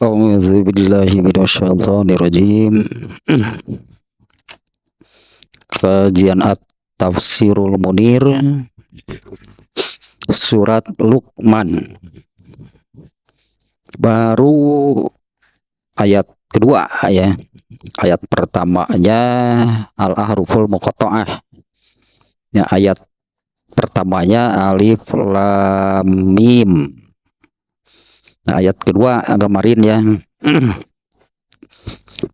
A'udzubillahi minasyaitonirrajim. Kajian At-Tafsirul Munir, surat Luqman, baru ayat kedua ya. Ayat pertamanya al-ahruful muqatta'ah. Ya, ayat pertamanya alif lam mim. Nah, ayat kedua kemarin ya.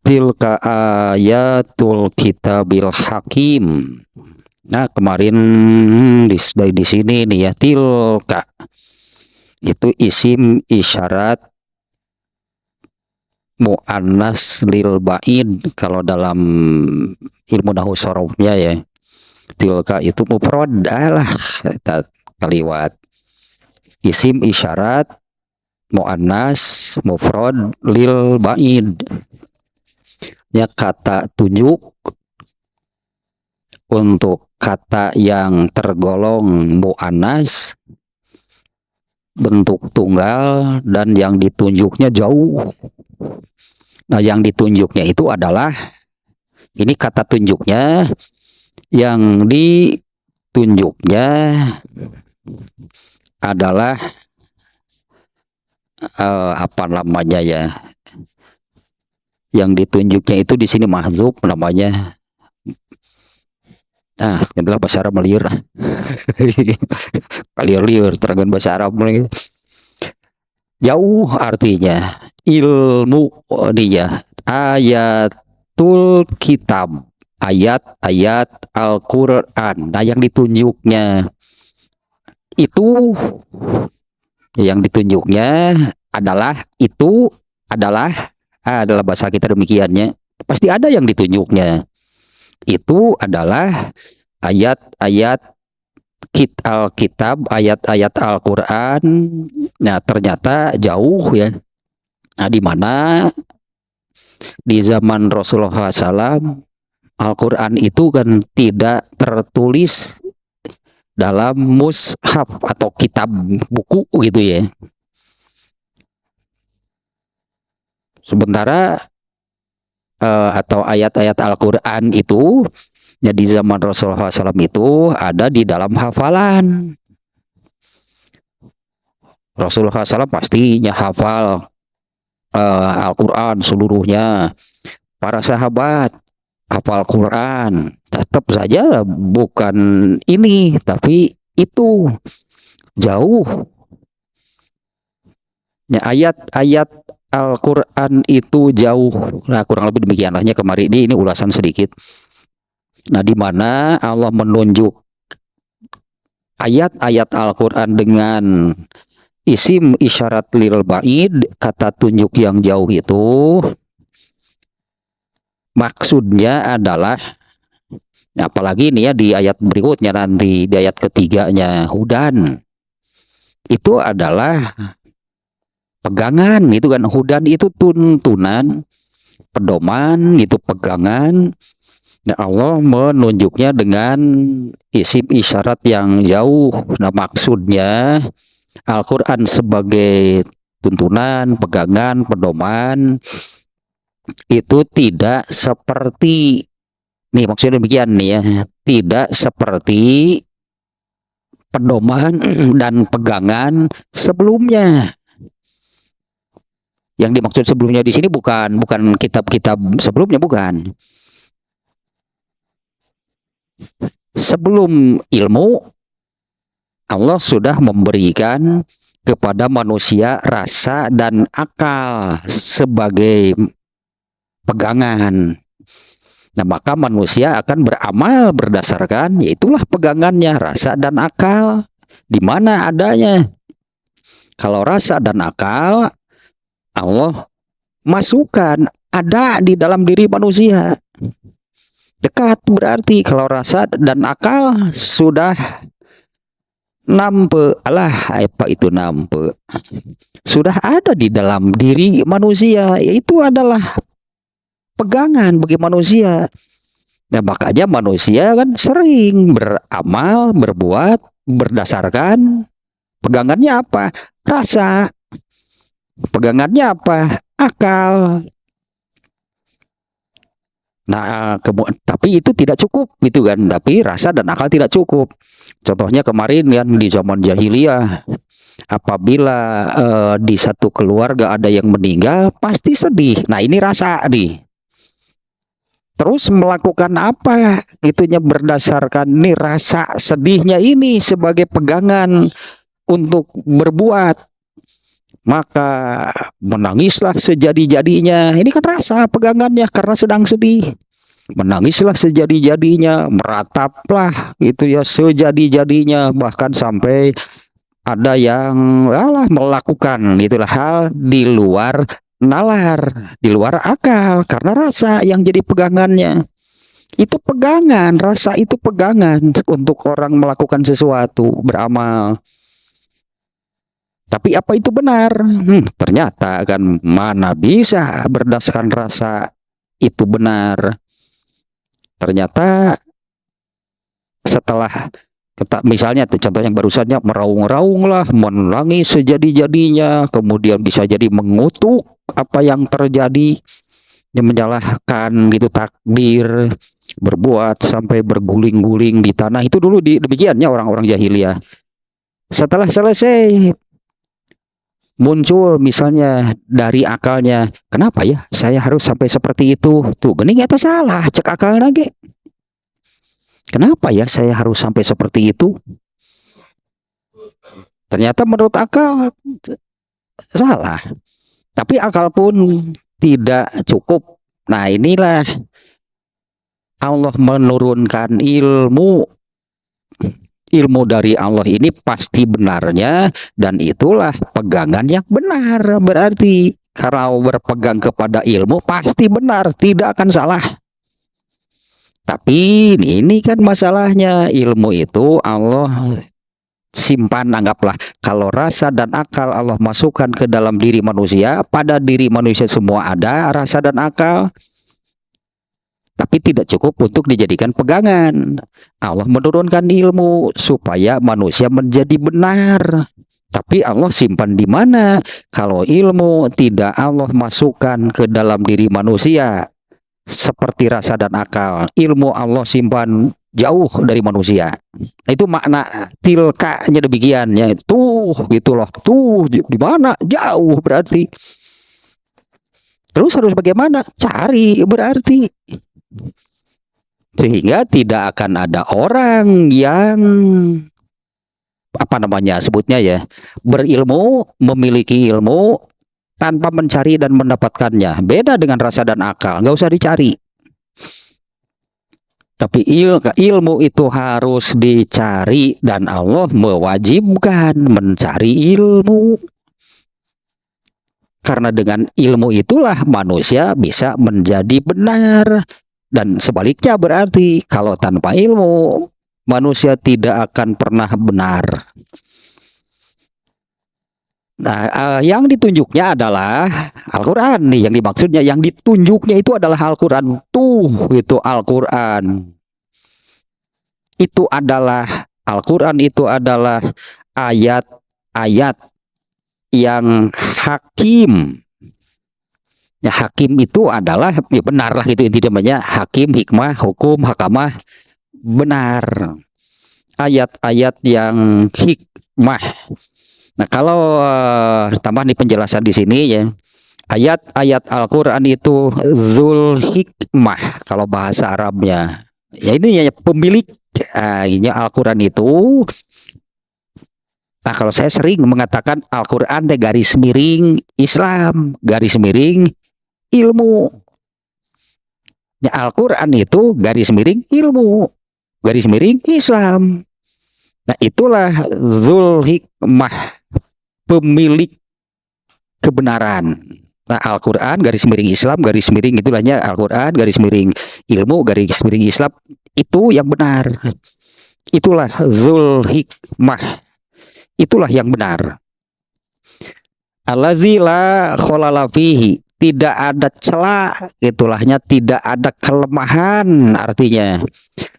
Tilka ayatul kitabil hakim. Nah, kemarin di sini nih ya, tilka itu isim isyarat muannas lil ba'id kalau dalam ilmu nahwu sharafnya ya. Tilka itu mufrad lah, kita kaliwat. Isim isyarat muannas mufrad lil ba'id. Ya, kata tunjuk untuk kata yang tergolong muannas bentuk tunggal dan yang ditunjuknya jauh. Nah, yang ditunjuknya itu adalah ini kata tunjuknya, yang ditunjuknya adalah apa namanya ya? Yang ditunjuknya itu di sini mahdzub namanya. Nah, adalah bahasa Arab liur. Liur terangan bahasa Arab. Jauh artinya ilmu dia, ayatul kitab, ayat-ayat Al-Qur'an. Nah, yang ditunjuknya itu, yang ditunjuknya adalah itu adalah bahasa kita demikiannya. Pasti ada yang ditunjuknya. Itu adalah ayat-ayat Alkitab, ayat-ayat Al-Qur'an. Nah, ternyata jauh ya. Nah, di mana di zaman Rasulullah SAW Al-Qur'an itu kan tidak tertulis dalam mushaf atau kitab buku gitu ya. Sementara atau ayat-ayat Al-Qur'an itu ya di zaman Rasulullah SAW itu ada di dalam hafalan. Rasulullah SAW pastinya hafal Al-Qur'an seluruhnya. Para sahabat hafal Quran. Tetap saja bukan ini, tapi itu jauh. Ya, ayat-ayat Al-Qur'an itu jauh. Nah, kurang lebih demikianlahnya kemarin ini ulasan sedikit. Nah, di mana Allah menunjuk ayat-ayat Al-Qur'an dengan isim isyarat lil ba'id, kata tunjuk yang jauh itu maksudnya adalah, apalagi ini ya di ayat berikutnya nanti, di ayat ketiganya, hudan. Itu adalah pegangan gitu kan. Hudan itu tuntunan, pedoman, itu pegangan. Nah, Allah menunjuknya dengan isim isyarat yang jauh. Nah, maksudnya Al-Qur'an sebagai tuntunan, pegangan, pedoman itu tidak seperti, nih maksudnya demikian nih ya, tidak seperti pedoman dan pegangan sebelumnya. Yang dimaksud sebelumnya di sini bukan kitab-kitab sebelumnya, bukan. Sebelum ilmu, Allah sudah memberikan kepada manusia rasa dan akal sebagai pegangan. Nah, maka manusia akan beramal berdasarkan, yaitulah pegangannya, rasa dan akal. Di mana adanya? Kalau rasa dan akal, Allah masukkan, ada di dalam diri manusia. Dekat berarti kalau rasa dan akal sudah nampe, apa itu nampe, sudah ada di dalam diri manusia, yaitu adalah pegangan bagi manusia. Nah, makanya manusia kan sering beramal, berbuat berdasarkan pegangannya apa? Rasa. Pegangannya apa? akal. Nah, tapi itu tidak cukup gitu kan. Tapi rasa dan akal tidak cukup. Contohnya kemarin kan di zaman jahiliyah, apabila di satu keluarga ada yang meninggal, pasti sedih. Nah, ini rasa nih. Terus melakukan apa? Itunya berdasarkan nih rasa sedihnya ini sebagai pegangan untuk berbuat. Maka menangislah sejadi-jadinya. Ini kan rasa pegangannya karena sedang sedih. Menangislah sejadi-jadinya, merataplah gitu ya sejadi-jadinya, bahkan sampai ada yang melakukan itulah hal di luar nalar, di luar akal karena rasa yang jadi pegangannya. Itu pegangan, rasa itu pegangan untuk orang melakukan sesuatu, beramal. Tapi apa itu benar? Ternyata kan mana bisa berdasarkan rasa itu benar. Ternyata setelah misalnya contoh yang barusannya meraung-raung lah, menangis sejadi-jadinya, kemudian bisa jadi mengutuk apa yang terjadi, yang menyalahkan gitu takdir, berbuat sampai berguling-guling di tanah. Itu dulu demikiannya orang-orang jahiliyah. Setelah selesai muncul misalnya dari akalnya, kenapa ya saya harus sampai seperti itu? Tuh gening atau salah, cek akal lagi. Kenapa ya saya harus sampai seperti itu? Ternyata menurut akal salah. Tapi akal pun tidak cukup. Nah, inilah Allah menurunkan ilmu. Ilmu dari Allah ini pasti benarnya, dan itulah pegangan yang benar. Berarti kalau berpegang kepada ilmu pasti benar, tidak akan salah. Tapi ini kan masalahnya, ilmu itu Allah simpan, anggaplah kalau rasa dan akal Allah masukkan ke dalam diri manusia, pada diri manusia semua ada rasa dan akal, tapi tidak cukup untuk dijadikan pegangan. Allah menurunkan ilmu supaya manusia menjadi benar. Tapi Allah simpan di mana? Kalau ilmu tidak Allah masukkan ke dalam diri manusia, seperti rasa dan akal, ilmu Allah simpan jauh dari manusia. Itu makna tilkanya demikian ya. Tuh gitu loh. Tuh di mana? Jauh berarti. Terus harus bagaimana? Cari berarti. Sehingga tidak akan ada orang yang sebutnya ya, berilmu, memiliki ilmu tanpa mencari dan mendapatkannya. Beda dengan rasa dan akal, nggak usah dicari. Tapi ilmu itu harus dicari, dan Allah mewajibkan mencari ilmu. Karena dengan ilmu itulah manusia bisa menjadi benar. Dan sebaliknya berarti kalau tanpa ilmu manusia tidak akan pernah benar. Nah, yang ditunjuknya adalah Al-Quran nih, yang dimaksudnya, yang ditunjuknya itu adalah Al-Quran. Tuh itu Al-Quran. Itu adalah Al-Quran, itu adalah ayat-ayat yang hakim. Ya, hakim itu adalah ya benar lah, itu inti namanya hakim, hikmah, hukum, hakamah, benar. Ayat-ayat yang hikmah. Nah, kalau tambah nih penjelasan di sini ya, ayat-ayat Al-Quran itu zul hikmah kalau bahasa Arabnya. Ya ini ya pemilik ini Al-Quran itu. Nah, kalau saya sering mengatakan Al-Quran garis miring Islam, garis miring ilmu. Ya, Al-Quran itu garis miring ilmu, garis miring Islam. Nah, itulah zul hikmah, pemilik kebenaran. Nah, Al-Quran garis miring Islam, garis miring itulahnya Al-Quran garis miring ilmu, garis miring Islam, itu yang benar. Itulah zul hikmah, itulah yang benar. Allazi la kholala fihi, tidak ada celah, itulahnya tidak ada kelemahan, artinya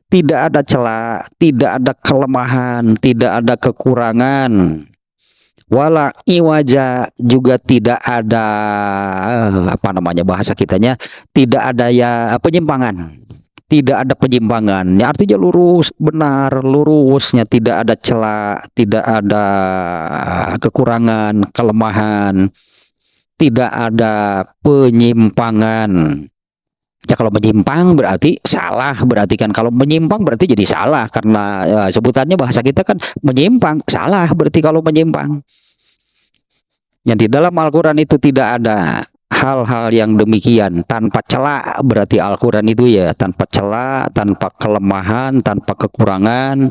tidak ada celah, tidak ada kelemahan, tidak ada kekurangan. wala iwaja, juga tidak ada apa namanya bahasa kitanya, tidak ada ya penyimpangan, tidak ada penyimpangan ya, artinya lurus benar, lurusnya tidak ada celah, tidak ada kekurangan, kelemahan, tidak ada penyimpangan. Ya kalau menyimpang berarti salah, berarti kan kalau menyimpang berarti jadi salah karena ya, sebutannya bahasa kita kan menyimpang, salah berarti kalau menyimpang. Yang di dalam Al-Quran itu tidak ada hal-hal yang demikian, tanpa celah berarti Al-Quran itu ya tanpa celah, tanpa kelemahan, tanpa kekurangan,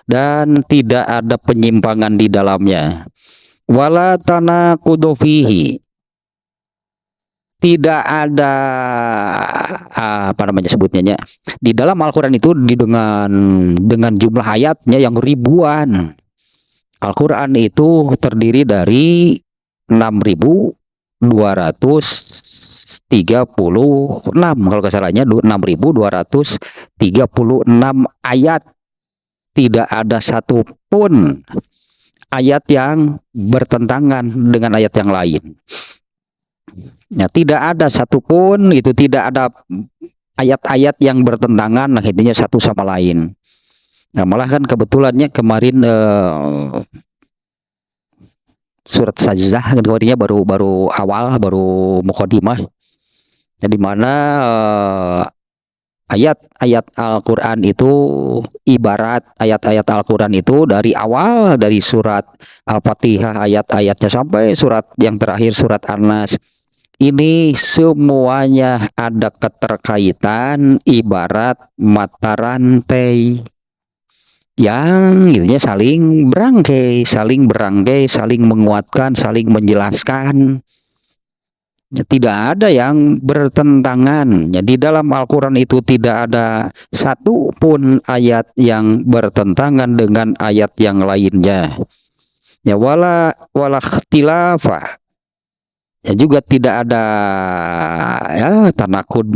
dan tidak ada penyimpangan di dalamnya. Wala tanaqudu fihi, tidak ada apa namanya sebutnya di dalam Al-Quran itu dengan jumlah ayatnya yang ribuan. Al-Quran itu terdiri dari 6.236 kalau kesalahnya 6.236 ayat. Tidak ada satupun ayat yang bertentangan dengan ayat yang lain. Ya, tidak ada satupun, itu tidak ada ayat-ayat yang bertentangan, nah intinya satu sama lain. Nah malah kan kebetulannya kemarin surat Sajdah kan kemarinnya baru awal, baru mukadimah, ya, di mana ayat-ayat Al-Quran itu ibarat ayat-ayat Al-Quran itu dari awal, dari surat Al-Fatihah ayat-ayatnya sampai surat yang terakhir surat An-Nas. Ini semuanya ada keterkaitan ibarat mata rantai yang intinya saling berangkai, saling menguatkan, saling menjelaskan. Tidak ada yang bertentangan. Di dalam Al-Quran itu tidak ada satu pun ayat yang bertentangan dengan ayat yang lainnya. Ya wala ikhtilafah. Ya juga tidak ada ya tanakud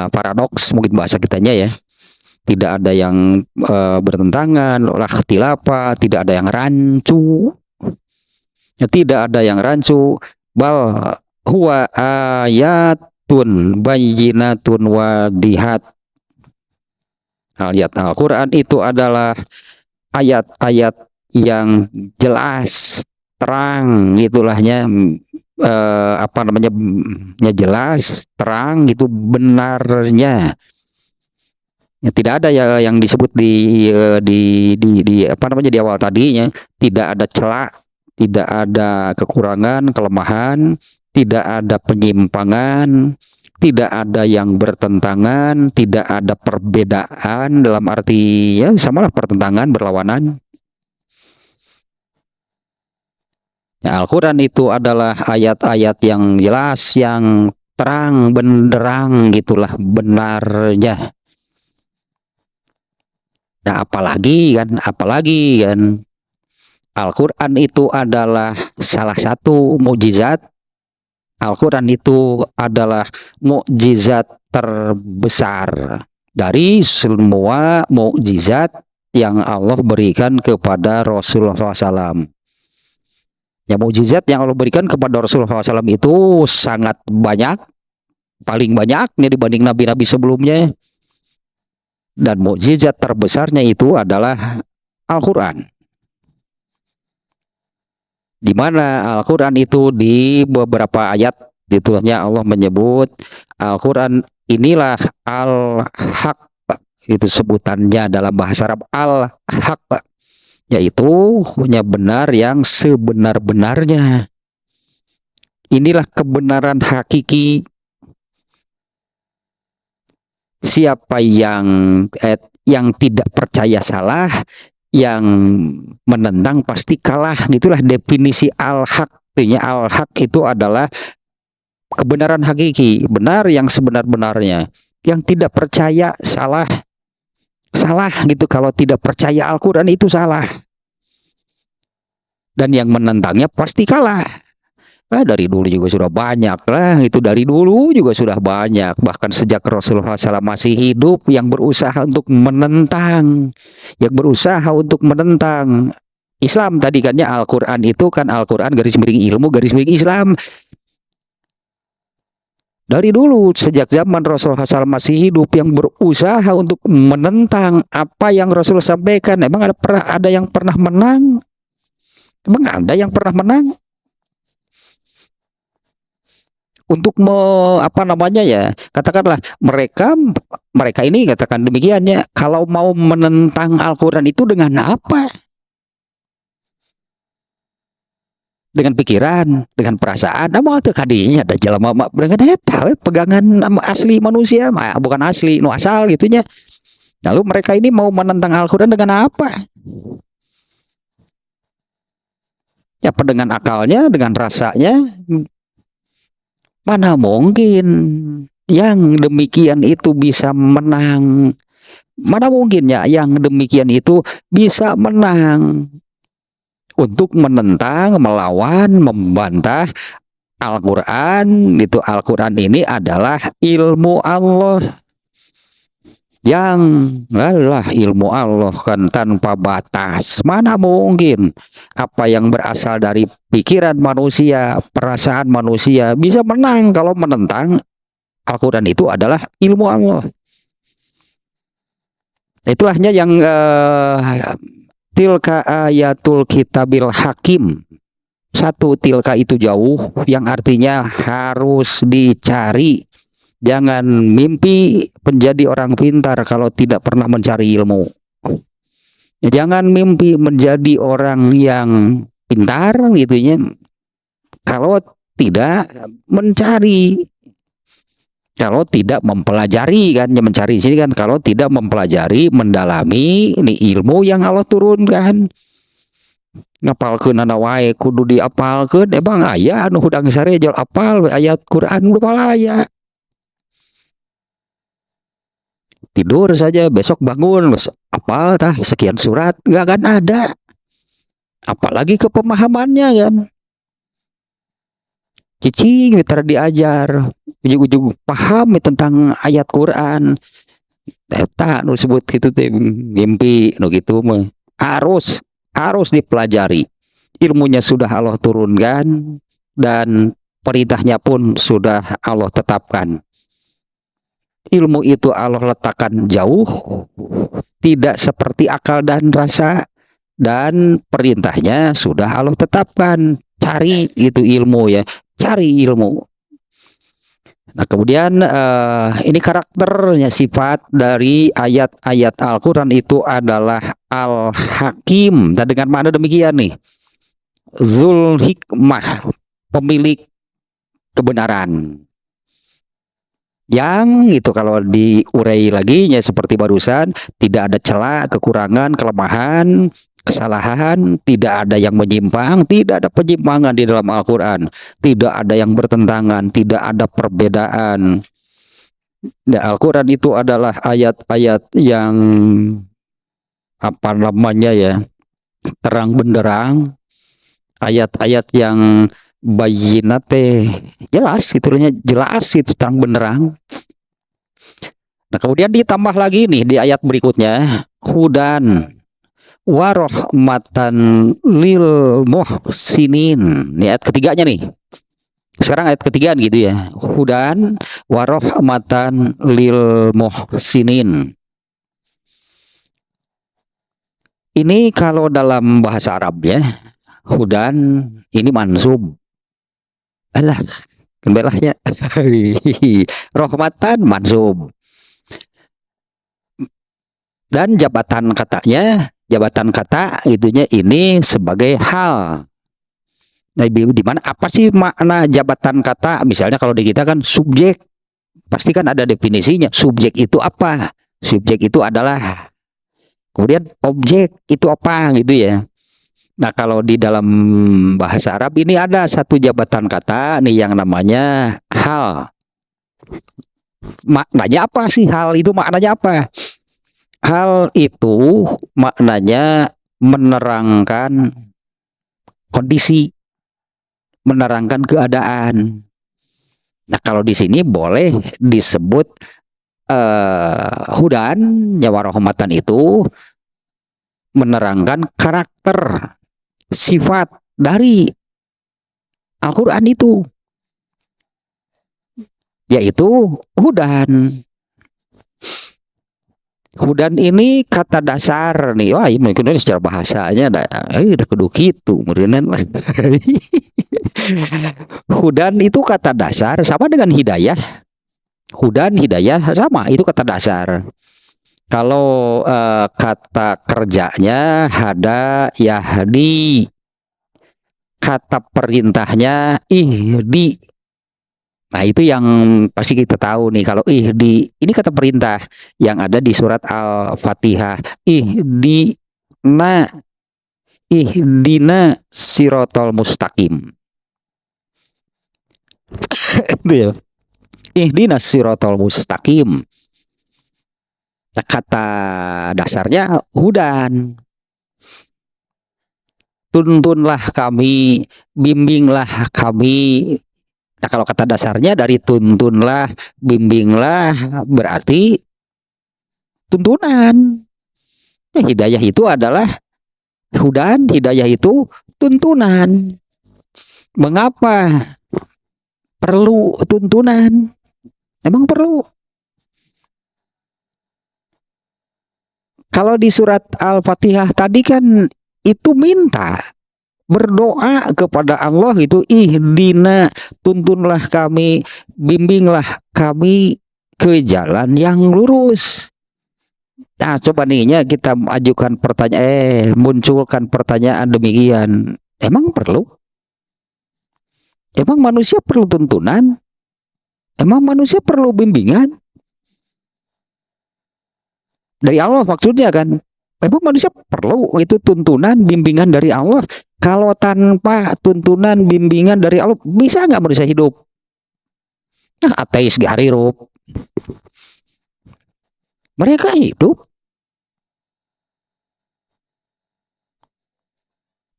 paradoks mungkin bahasa kitanya ya. Tidak ada yang bertentangan, wala ikhtilafah, tidak ada yang rancu. Ya, tidak ada yang rancu, bal huwa ayatun bayyinatun wadihat. Ayat Al-Quran itu adalah ayat-ayat yang jelas, terang, gitulahnya apa namanya jelas, terang, itu benarnya. Ya, tidak ada ya yang disebut di apa namanya di awal tadinya, tidak ada celah, tidak ada kekurangan, kelemahan, tidak ada penyimpangan, tidak ada yang bertentangan, tidak ada perbedaan dalam arti ya samalah pertentangan, berlawanan. Ya, Al-Quran itu adalah ayat-ayat yang jelas, yang terang benderang, gitulah benarnya. Nah, apalagi kan Al-Quran itu adalah salah satu mukjizat. Al-Quran itu adalah mukjizat terbesar dari semua mukjizat yang Allah berikan kepada Rasulullah SAW. Ya, mukjizat yang Allah berikan kepada Rasulullah SAW itu sangat banyak, paling banyaknya dibanding nabi-nabi sebelumnya. Dan mukjizat terbesarnya itu adalah Al-Quran. Di mana Al-Quran itu di beberapa ayat itunya Allah menyebut Al-Quran inilah Al-Haq, itu sebutannya dalam bahasa Arab Al-Haq, yaitu punya benar yang sebenar-benarnya. Inilah kebenaran hakiki. Siapa yang tidak percaya salah, yang menentang pasti kalah. Gitulah definisi al-haq. Al-haq itu adalah kebenaran hakiki, benar yang sebenar-benarnya. Yang tidak percaya salah gitu. Kalau tidak percaya Al-Quran itu salah. Dan yang menentangnya pasti kalah. Dari dulu juga sudah banyak lah, itu dari dulu juga sudah banyak, bahkan sejak Rasulullah SAW masih hidup yang berusaha untuk menentang, Islam tadi kan ya, Al-Qur'an itu kan Al-Qur'an garis miring ilmu garis miring Islam. Dari dulu sejak zaman Rasul Hasan masih hidup yang berusaha untuk menentang apa yang Rasul sampaikan. Emang ada yang pernah menang? Emang ada yang pernah menang? Untuk apa namanya ya, katakanlah mereka ini katakan demikiannya, kalau mau menentang Al-Qur'an itu dengan apa? Dengan pikiran, dengan perasaan, mau tuh kadinya ada jelema dengan eta pegangan asli manusia, bukan asli, nu asal gitunya. Lalu mereka ini mau menentang Al-Qur'an dengan apa? Ya dengan akalnya, dengan rasanya. Mana mungkin yang demikian itu bisa menang? Mana mungkin ya yang demikian itu bisa menang untuk menentang, melawan, membantah Al-Qur'an. Itu Al-Qur'an ini adalah ilmu Allah. Yang adalah ilmu Allah kan tanpa batas. Mana mungkin apa yang berasal dari pikiran manusia, perasaan manusia bisa menang kalau menentang Al-Qur'an itu adalah ilmu Allah. Itulahnya yang tilka ayatul kitabil hakim. Satu, tilka itu jauh, yang artinya harus dicari. Jangan mimpi menjadi orang pintar kalau tidak pernah mencari ilmu. Jangan mimpi menjadi orang yang pintar gitunya kalau tidak mencari, kalau tidak mempelajari kan, ya mencari sini kan, kalau tidak mempelajari, mendalami ini ilmu yang Allah turunkan. Ngapalkeun ana wae kudu diapalkeun, emang aya anu hudang sare jol apal ayat Quran udah aya. Tidur saja besok bangun apal tah sekian surat, nggak akan ada. Apalagi ke pemahamannya kan. Cicing mitra diajar ujung-ujung paham tentang ayat Quran. Eta nu disebut gitu teh mimpi nu gitu mah. Harus dipelajari. Ilmunya sudah Allah turunkan dan perintahnya pun sudah Allah tetapkan. Ilmu itu Allah letakkan jauh, tidak seperti akal dan rasa, dan perintahnya sudah Allah tetapkan. Cari itu ilmu ya, cari ilmu. Nah kemudian ini karakternya, sifat dari ayat-ayat Al-Quran itu adalah Al-Hakim. Dan dengan mana demikian nih, Zul Hikmah, pemilik kebenaran. Yang itu kalau diurai lagi ya seperti barusan, tidak ada celah, kekurangan, kelemahan, kesalahan, tidak ada yang menyimpang, tidak ada penyimpangan di dalam Al-Quran, tidak ada yang bertentangan, tidak ada perbedaan. Ya, Al-Quran itu adalah ayat-ayat yang apa namanya ya, terang benderang, ayat-ayat yang bayinate jelas gitunya, jelas itu terang benderang. Nah kemudian ditambah lagi nih di ayat berikutnya, hudan warahmatan lil muhsinin. Ini ayat ketiganya nih. Sekarang ayat ketiga gitu ya, hudan warahmatan lil muhsinin. Ini kalau dalam bahasa Arab ya, hudan ini mansub. Alah, kembelahnya rahmatan mansub. Dan jabatan katanya, jabatan kata itunya ini sebagai hal. Nah, di mana apa sih makna jabatan kata? Misalnya kalau di kita kan subjek, pasti kan ada definisinya. Subjek itu apa? Subjek itu adalah. Kemudian objek itu apa gitu ya. Nah kalau di dalam bahasa Arab ini ada satu jabatan kata nih yang namanya hal. Maknanya apa sih hal itu? Maknanya apa? Hal itu maknanya menerangkan kondisi, menerangkan keadaan. Nah kalau di sini boleh disebut hudan, nyawa rahmatan itu menerangkan karakter. sifat dari Al-Quran itu, yaitu hudan. Hudan ini kata dasar nih. Wah, ini mungkin secara bahasanya udah kudu gitu meureunna. Hudan itu kata dasar sama dengan hidayah. Hudan, hidayah sama, itu kata dasar. Kalau kata kerjanya hada yahdi, kata perintahnya ihdi. Nah, itu yang pasti kita tahu nih. Kalau ihdi, ini kata perintah yang ada di surat Al-Fatihah. Ihdina sirotol mustaqim. Itu ya. Ihdina sirotol mustaqim. Kata dasarnya hudan. Tuntunlah kami, bimbinglah kami. Nah, kalau kata dasarnya dari tuntunlah, bimbinglah berarti tuntunan. Hidayah itu adalah hudan, hidayah itu tuntunan. Mengapa perlu tuntunan? Emang perlu. Kalau di surat Al-Fatihah tadi kan itu minta, berdoa kepada Allah itu, ihdina, tuntunlah kami, bimbinglah kami ke jalan yang lurus. Nah, coba nih kita ajukan pertanyaan, munculkan pertanyaan demikian. Emang perlu? Emang manusia perlu tuntunan? Emang manusia perlu bimbingan? Dari Allah maksudnya kan. Emang manusia perlu itu tuntunan, bimbingan dari Allah? Kalau tanpa tuntunan, bimbingan dari Allah, bisa nggak manusia hidup? Nah, ateis gak hirup. Mereka hidup.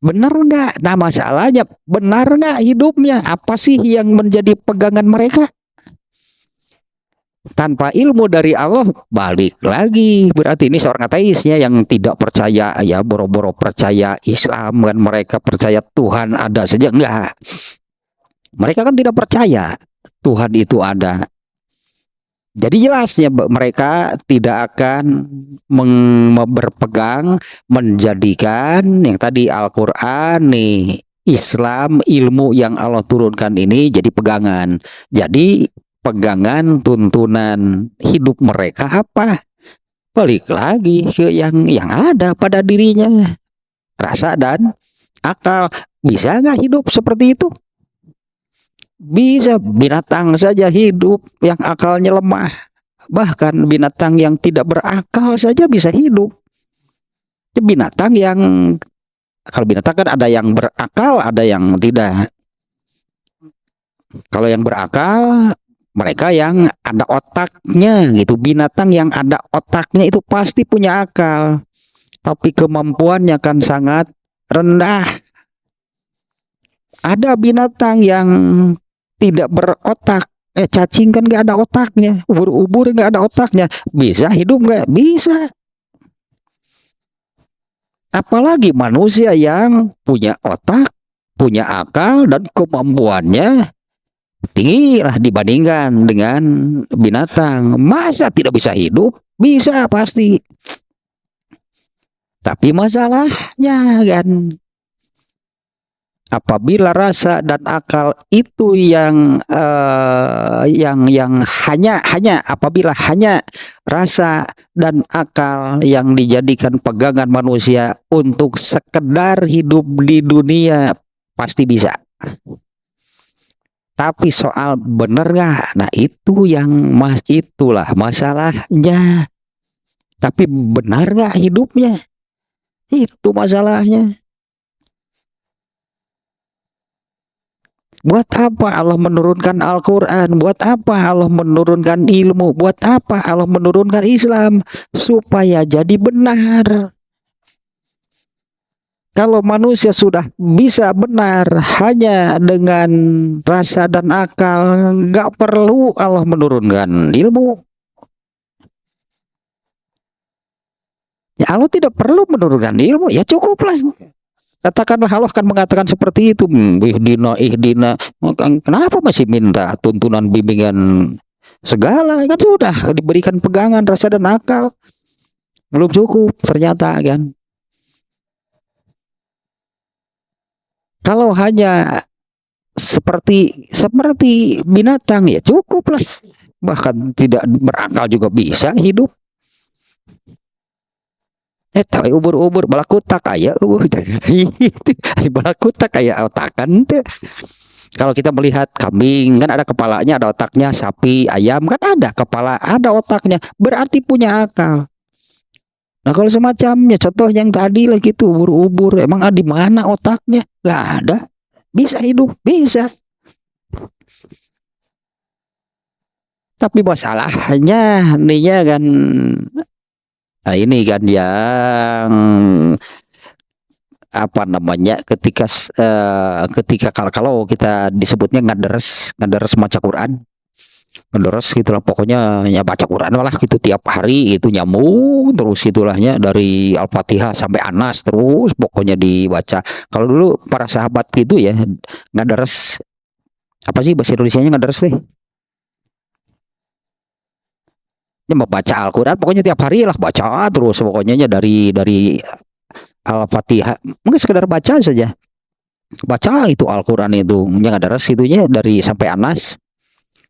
Benar nggak? Nah, masalahnya benar nggak hidupnya? Apa sih yang menjadi pegangan mereka? Tanpa ilmu dari Allah, balik lagi. Berarti ini seorang ateisnya yang tidak percaya, ya boro-boro percaya Islam kan, mereka percaya Tuhan ada saja. Enggak. Mereka kan tidak percaya Tuhan itu ada. Jadi jelasnya mereka tidak akan berpegang, menjadikan yang tadi Al-Quran nih, Islam, ilmu yang Allah turunkan ini jadi pegangan. Jadi pegangan, tuntunan hidup mereka apa? Balik lagi ke yang ada pada dirinya, rasa dan akal. Bisa nggak hidup seperti itu? Bisa. Binatang saja hidup yang akalnya lemah. Bahkan binatang yang tidak berakal saja bisa hidup. Binatang yang, kalau binatang kan ada yang berakal, ada yang tidak. Kalau yang berakal, mereka yang ada otaknya gitu. Binatang yang ada otaknya itu pasti punya akal, tapi kemampuannya kan sangat rendah. Ada binatang yang tidak berotak. Cacing kan nggak ada otaknya, ubur-ubur nggak ada otaknya, bisa hidup nggak? Bisa. Apalagi manusia yang punya otak, punya akal, dan kemampuannya tinggi lah dibandingkan dengan binatang. Masa tidak bisa hidup? Bisa pasti. Tapi masalahnya kan, apabila rasa dan akal itu yang hanya apabila hanya rasa dan akal yang dijadikan pegangan manusia untuk sekedar hidup di dunia, pasti bisa. Tapi soal benar nggak? Nah, itu yang itulah masalahnya. Tapi benar nggak hidupnya? Itu masalahnya. Buat apa Allah menurunkan Al-Quran? Buat apa Allah menurunkan ilmu? Buat apa Allah menurunkan Islam? Supaya jadi benar. Kalau manusia sudah bisa benar hanya dengan rasa dan akal, nggak perlu Allah menurunkan ilmu. Ya, Allah tidak perlu menurunkan ilmu, ya cukuplah. Katakanlah Allah akan mengatakan seperti itu, ihdina, ihdina. Kenapa masih minta tuntunan bimbingan segala? Kan sudah diberikan pegangan rasa dan akal. Belum cukup ternyata kan. Kalau hanya seperti binatang ya cukup lah. Bahkan tidak berakal juga bisa hidup. Tahu ubur-ubur balakutak aya balakutak aya otakan teh. Kalau kita melihat kambing kan ada kepalanya, ada otaknya, sapi, ayam kan ada kepala, ada otaknya, berarti punya akal. Nah kalau semacamnya contoh yang tadi lah gitu, ubur-ubur emang di mana otaknya? Gak ada. Bisa hidup, bisa. Tapi masalahnya nih kan, nah ini kan yang apa namanya, ketika kalau kita disebutnya ngaderes maca Quran, ngaderes gitulah pokoknya, ya baca Quran lah gitu tiap hari itu nyambung terus gitulahnya dari Al-Fatihah sampai Anas terus pokoknya dibaca. Kalau dulu para sahabat gitu ya ngaderes, apa sih bahasa Indonesianya ngaderes deh, membaca Al-Quran pokoknya tiap hari lah baca terus pokoknya dari Al-Fatihah, mungkin sekedar baca saja, baca itu Al-Quran itu yang ada res itunya dari sampai Anas.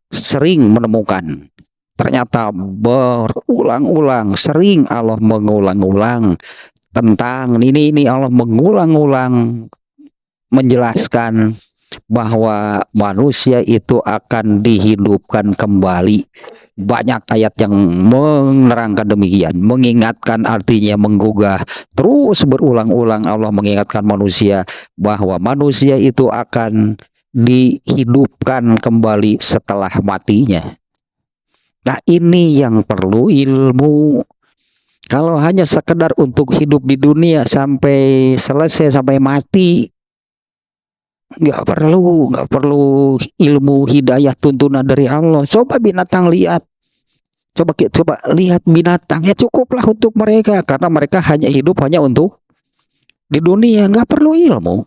Sering menemukan ternyata berulang-ulang, sering Allah mengulang-ulang tentang ini Allah mengulang-ulang menjelaskan bahwa manusia itu akan dihidupkan kembali. Banyak ayat yang menerangkan demikian, mengingatkan, artinya menggugah. Terus berulang-ulang Allah mengingatkan manusia bahwa manusia itu akan dihidupkan kembali setelah matinya. Nah ini yang perlu ilmu. Kalau hanya sekedar untuk hidup di dunia sampai selesai, sampai mati, nggak perlu ilmu hidayah tuntunan dari Allah. Coba binatang lihat, coba lihat binatang, ya cukuplah untuk mereka karena mereka hanya hidup hanya untuk di dunia, nggak perlu ilmu.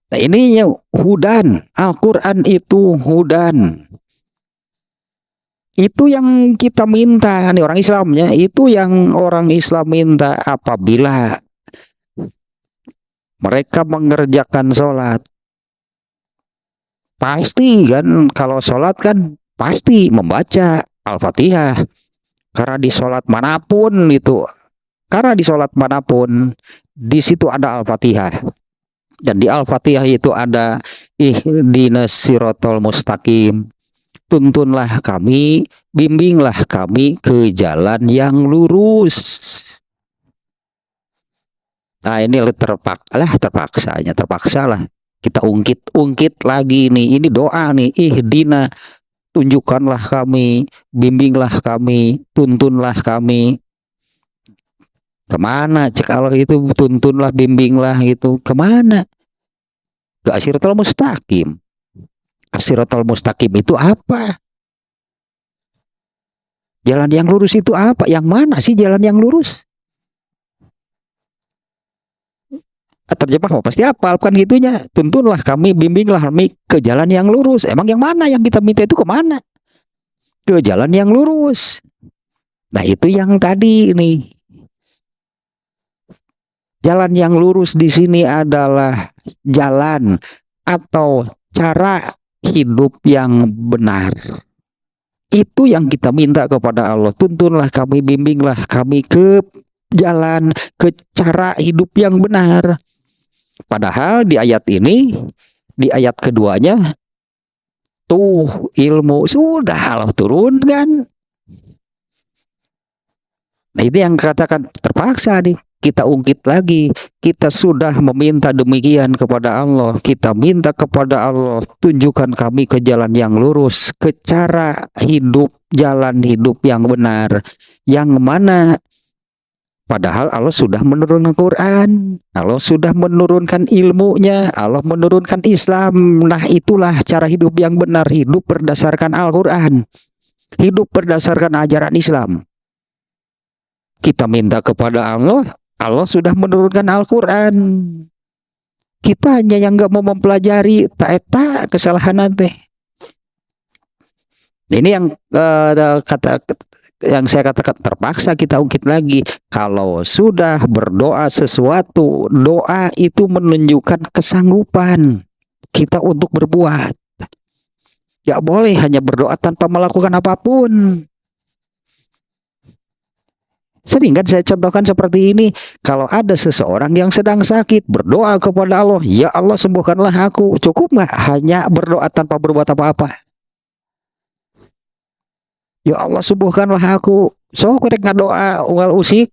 Nah ini yang hudan, Al-Quran itu hudan. Itu yang kita minta nih orang Islamnya, itu yang orang Islam minta apabila mereka mengerjakan sholat. Pasti kan kalau sholat kan pasti membaca Al-Fatihah. Karena di sholat manapun itu, di situ ada Al-Fatihah. Dan di Al-Fatihah itu ada ihdinas siratal mustaqim. Tuntunlah kami, bimbinglah kami ke jalan yang lurus. Nah ini terpaksa lah kita ungkit lagi nih, ini doa nih, ihdina, tunjukkanlah kami, bimbinglah kami, tuntunlah kami. Kemana cek Allah itu, tuntunlah, bimbinglah gitu, kemana? Ke As-Siratal Mustaqim. As-Siratal Mustaqim itu apa? Jalan yang lurus itu apa? Yang mana sih jalan yang lurus? Terjemah mau pasti apal kan gitunya, tuntunlah kami, bimbinglah kami ke jalan yang lurus. Emang yang mana yang kita minta itu kemana? Ke jalan yang lurus. Nah itu yang tadi nih, jalan yang lurus di sini adalah jalan atau cara hidup yang benar. Itu yang kita minta kepada Allah, tuntunlah kami, bimbinglah kami ke jalan, ke cara hidup yang benar. Padahal di ayat ini, di ayat keduanya, tuh ilmu sudah Allah turunkan. Nah itu yang katakan terpaksa nih, kita ungkit lagi. Kita sudah meminta demikian kepada Allah. Kita minta kepada Allah, tunjukkan kami ke jalan yang lurus, ke cara hidup, jalan hidup yang benar. Yang mana padahal Allah sudah menurunkan Quran, Allah sudah menurunkan ilmunya, Allah menurunkan Islam. Nah itulah cara hidup yang benar, hidup berdasarkan Al-Quran, hidup berdasarkan ajaran Islam. Kita minta kepada Allah, Allah sudah menurunkan Al-Quran. Kita hanya yang nggak mau mempelajari, tak eta kesalahan nanti. Ini yang yang saya katakan terpaksa kita ungkit lagi. Kalau sudah berdoa sesuatu, doa itu menunjukkan kesanggupan kita untuk berbuat. Gak boleh hanya berdoa tanpa melakukan apapun. Sering kan saya contohkan seperti ini. Kalau ada seseorang yang sedang sakit, berdoa kepada Allah, ya Allah sembuhkanlah aku. Cukup nggak hanya berdoa tanpa berbuat apa-apa? Ya Allah sembuhkanlah aku. So korek ngadoa unggal usik,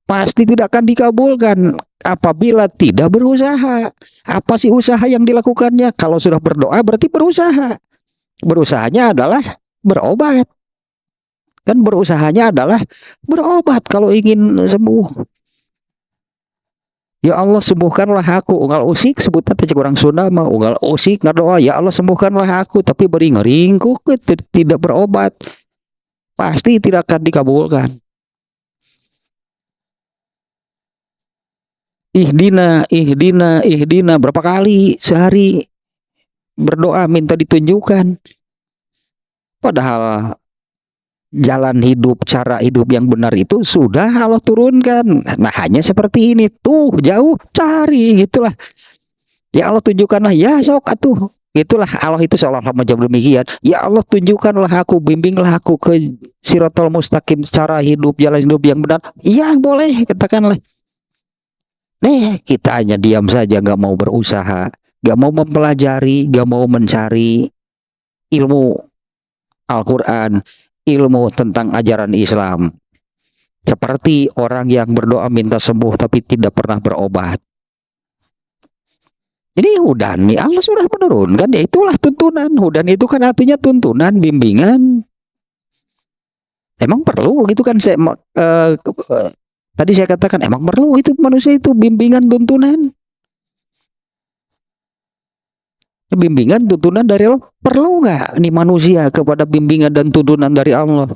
pasti tidak akan dikabulkan apabila tidak berusaha. Apa sih usaha yang dilakukannya? Kalau sudah berdoa berarti berusaha. Berusahanya adalah berobat. Kan berusahanya adalah berobat kalau ingin sembuh. Ya Allah sembuhkanlah aku. Unggal usik sebutan cek orang Sunda mah unggal usik ngadoa ya Allah sembuhkanlah aku, tapi beri ngeringkuk tidak berobat. Pasti tidak akan dikabulkan. Ihdina berapa kali sehari berdoa minta ditunjukkan. Padahal jalan hidup, cara hidup yang benar itu sudah Allah turunkan. Nah hanya seperti ini tuh jauh cari gitulah. Ya Allah tunjukkanlah, ya sok atuh. Itulah Allah itu seolah-olah menjawab demikian. Ya Allah tunjukkanlah aku, bimbinglah aku ke Siratal Mustaqim, cara hidup, jalan hidup yang benar. Iya boleh katakanlah. Kita hanya diam saja, nggak mau berusaha, nggak mau mempelajari, nggak mau mencari ilmu Al-Quran, ilmu tentang ajaran Islam. Seperti orang yang berdoa minta sembuh tapi tidak pernah berobat. Jadi hudan nih Allah sudah menurunkan, ya itulah tuntunan. Hudan itu kan artinya tuntunan, bimbingan. Emang perlu gitu kan saya tadi saya katakan emang perlu itu manusia itu bimbingan, tuntunan. Bimbingan, tuntunan dari Allah perlu nggak nih manusia kepada bimbingan dan tuntunan dari Allah?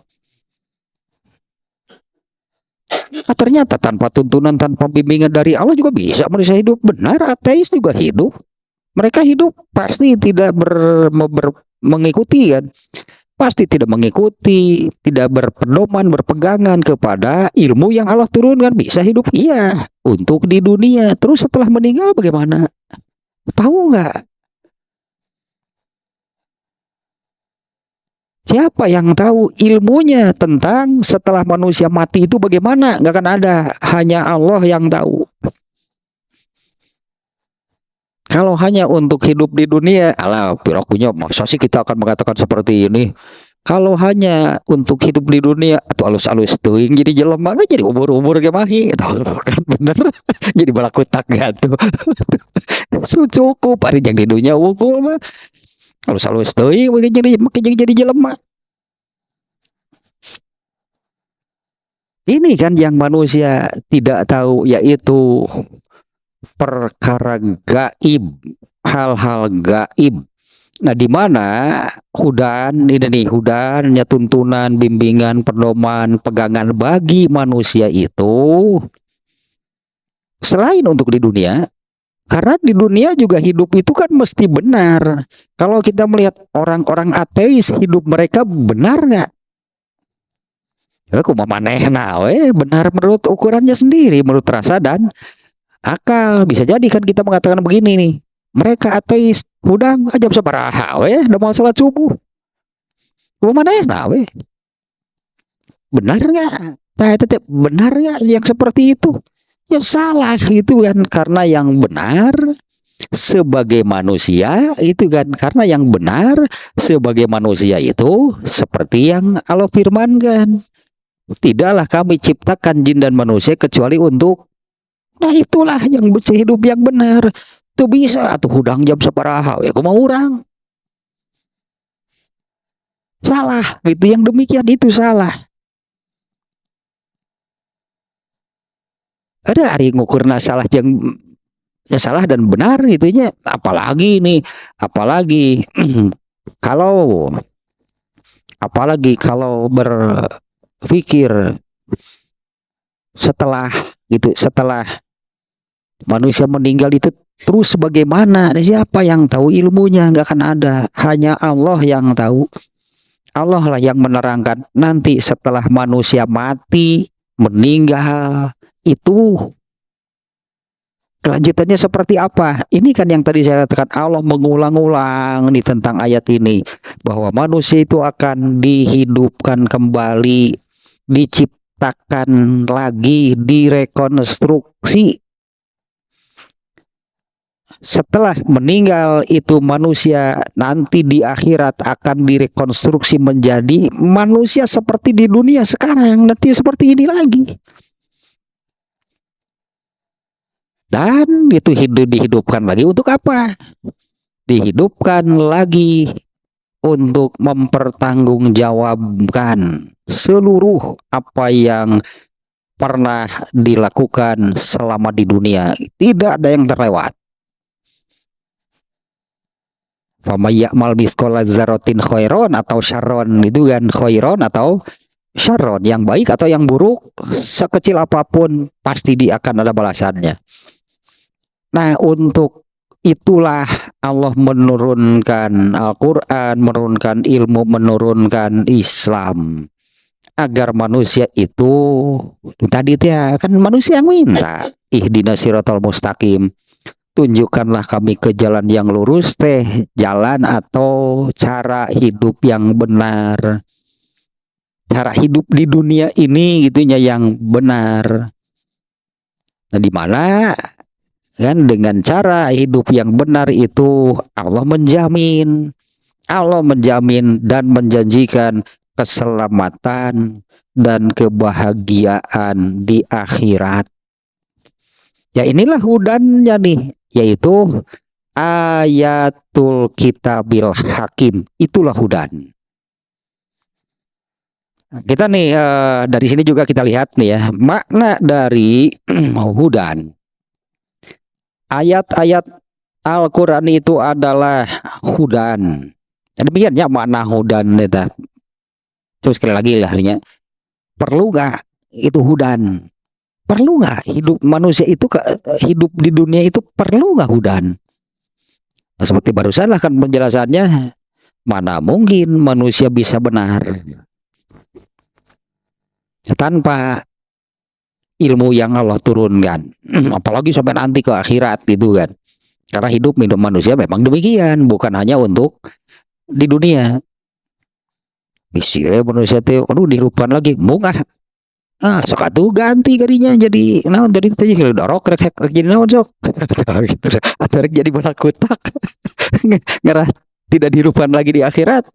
Ternyata tanpa tuntunan, tanpa bimbingan dari Allah juga bisa manusia hidup. Benar, ateis juga hidup. Mereka hidup pasti tidak mengikuti kan. Pasti tidak mengikuti, tidak berpedoman, berpegangan kepada ilmu yang Allah turunkan. Bisa hidup, iya, untuk di dunia. Terus setelah meninggal bagaimana? Tahu nggak? Siapa yang tahu ilmunya tentang setelah manusia mati itu bagaimana? Nggak akan ada. Hanya Allah yang tahu. Kalau hanya untuk hidup di dunia, alah, pirakunya masa sih kita akan mengatakan seperti ini? Kalau hanya untuk hidup di dunia, atau alus-alus tuing jadi jelema, jadi umur-umur gemahi, kan bener? Jadi balakutak gitu. Cukup hari yang di dunia wungkul mah. Alus-alus tuing makin jadi jelema. Ini kan yang manusia tidak tahu, yaitu perkara gaib, hal-hal gaib. Nah, di mana hudan ini nih, hudannya tuntunan, bimbingan, pedoman, pegangan bagi manusia itu selain untuk di dunia, karena di dunia juga hidup itu kan mesti benar. Kalau kita melihat orang-orang ateis, hidup mereka benar nggak? Aku mau manehna, benar menurut ukurannya sendiri, menurut rasa dan akal. Bisa jadi kan kita mengatakan begini nih, mereka ateis, hudang jam sabaraha udah mau salat subuh. Mana benar nggak? Nah, tetap benar nggak yang seperti itu? Ya salah gitu kan, karena yang benar sebagai manusia itu kan, karena yang benar sebagai manusia itu seperti yang Allah firmankan, tidaklah kami ciptakan jin dan manusia kecuali untuk, nah itulah yang hidup yang benar. Itu bisa atau hudang jam sabaraha ya kumaha urang. Salah gitu, yang demikian itu salah. Ada hari ngukurna salah yang ya salah dan benar gitunya, apalagi nih, apalagi kalau berpikir setelah setelah manusia meninggal itu terus bagaimana? Siapa yang tahu ilmunya? Nggak akan ada. Hanya Allah yang tahu. Allah lah yang menerangkan nanti setelah manusia mati, meninggal, itu kelanjutannya seperti apa? Ini kan yang tadi saya katakan, Allah mengulang-ulang nih tentang ayat ini, bahwa manusia itu akan dihidupkan kembali, diciptakan lagi, direkonstruksi. Setelah meninggal itu manusia nanti di akhirat akan direkonstruksi menjadi manusia seperti di dunia sekarang, nanti seperti ini lagi. Dan itu dihidupkan lagi untuk apa? Dihidupkan lagi untuk mempertanggungjawabkan seluruh apa yang pernah dilakukan selama di dunia. Tidak ada yang terlewat. Famayyamal miskola zarotin khairon atau syarron, itu kan khairon atau syarron, yang baik atau yang buruk, sekecil apapun pasti dia akan ada balasannya. Nah, untuk itulah Allah menurunkan Al-Quran, menurunkan ilmu, menurunkan Islam, agar manusia itu tadi ya kan manusia yang minta ihdinas siratal mustaqim, tunjukkanlah kami ke jalan yang lurus, jalan atau cara hidup yang benar, cara hidup di dunia ini gitunya yang benar. Nah, di mana kan dengan cara hidup yang benar itu Allah menjamin dan menjanjikan keselamatan dan kebahagiaan di akhirat. Ya inilah hudannya nih, yaitu ayatul kitabil hakim, itulah hudan. Kita nih dari sini juga kita lihat nih ya makna dari hudan. Ayat-ayat Al-Quran itu adalah hudan. Demikiannya makna hudan itu. Terus sekali lagi lahirnya, perlu nggak itu hudan? Perlu nggak hidup manusia itu hidup di dunia itu perlu nggak hudan? Nah, seperti barusan lah kan penjelasannya, mana mungkin manusia bisa benar tanpa ilmu yang Allah turunkan, apalagi sampai nanti ke akhirat gitu kan. Karena hidup manusia memang demikian, bukan hanya untuk di dunia. Bisa manusia itu, aduh dirupakan lagi, mungah. Ah, sok atuh ganti kadinya jadi naon dari teh kalau dorok rek jadi naon sok. Gitu. Atau rek jadi bola kotak. Ngerah tidak dirupakan lagi di akhirat.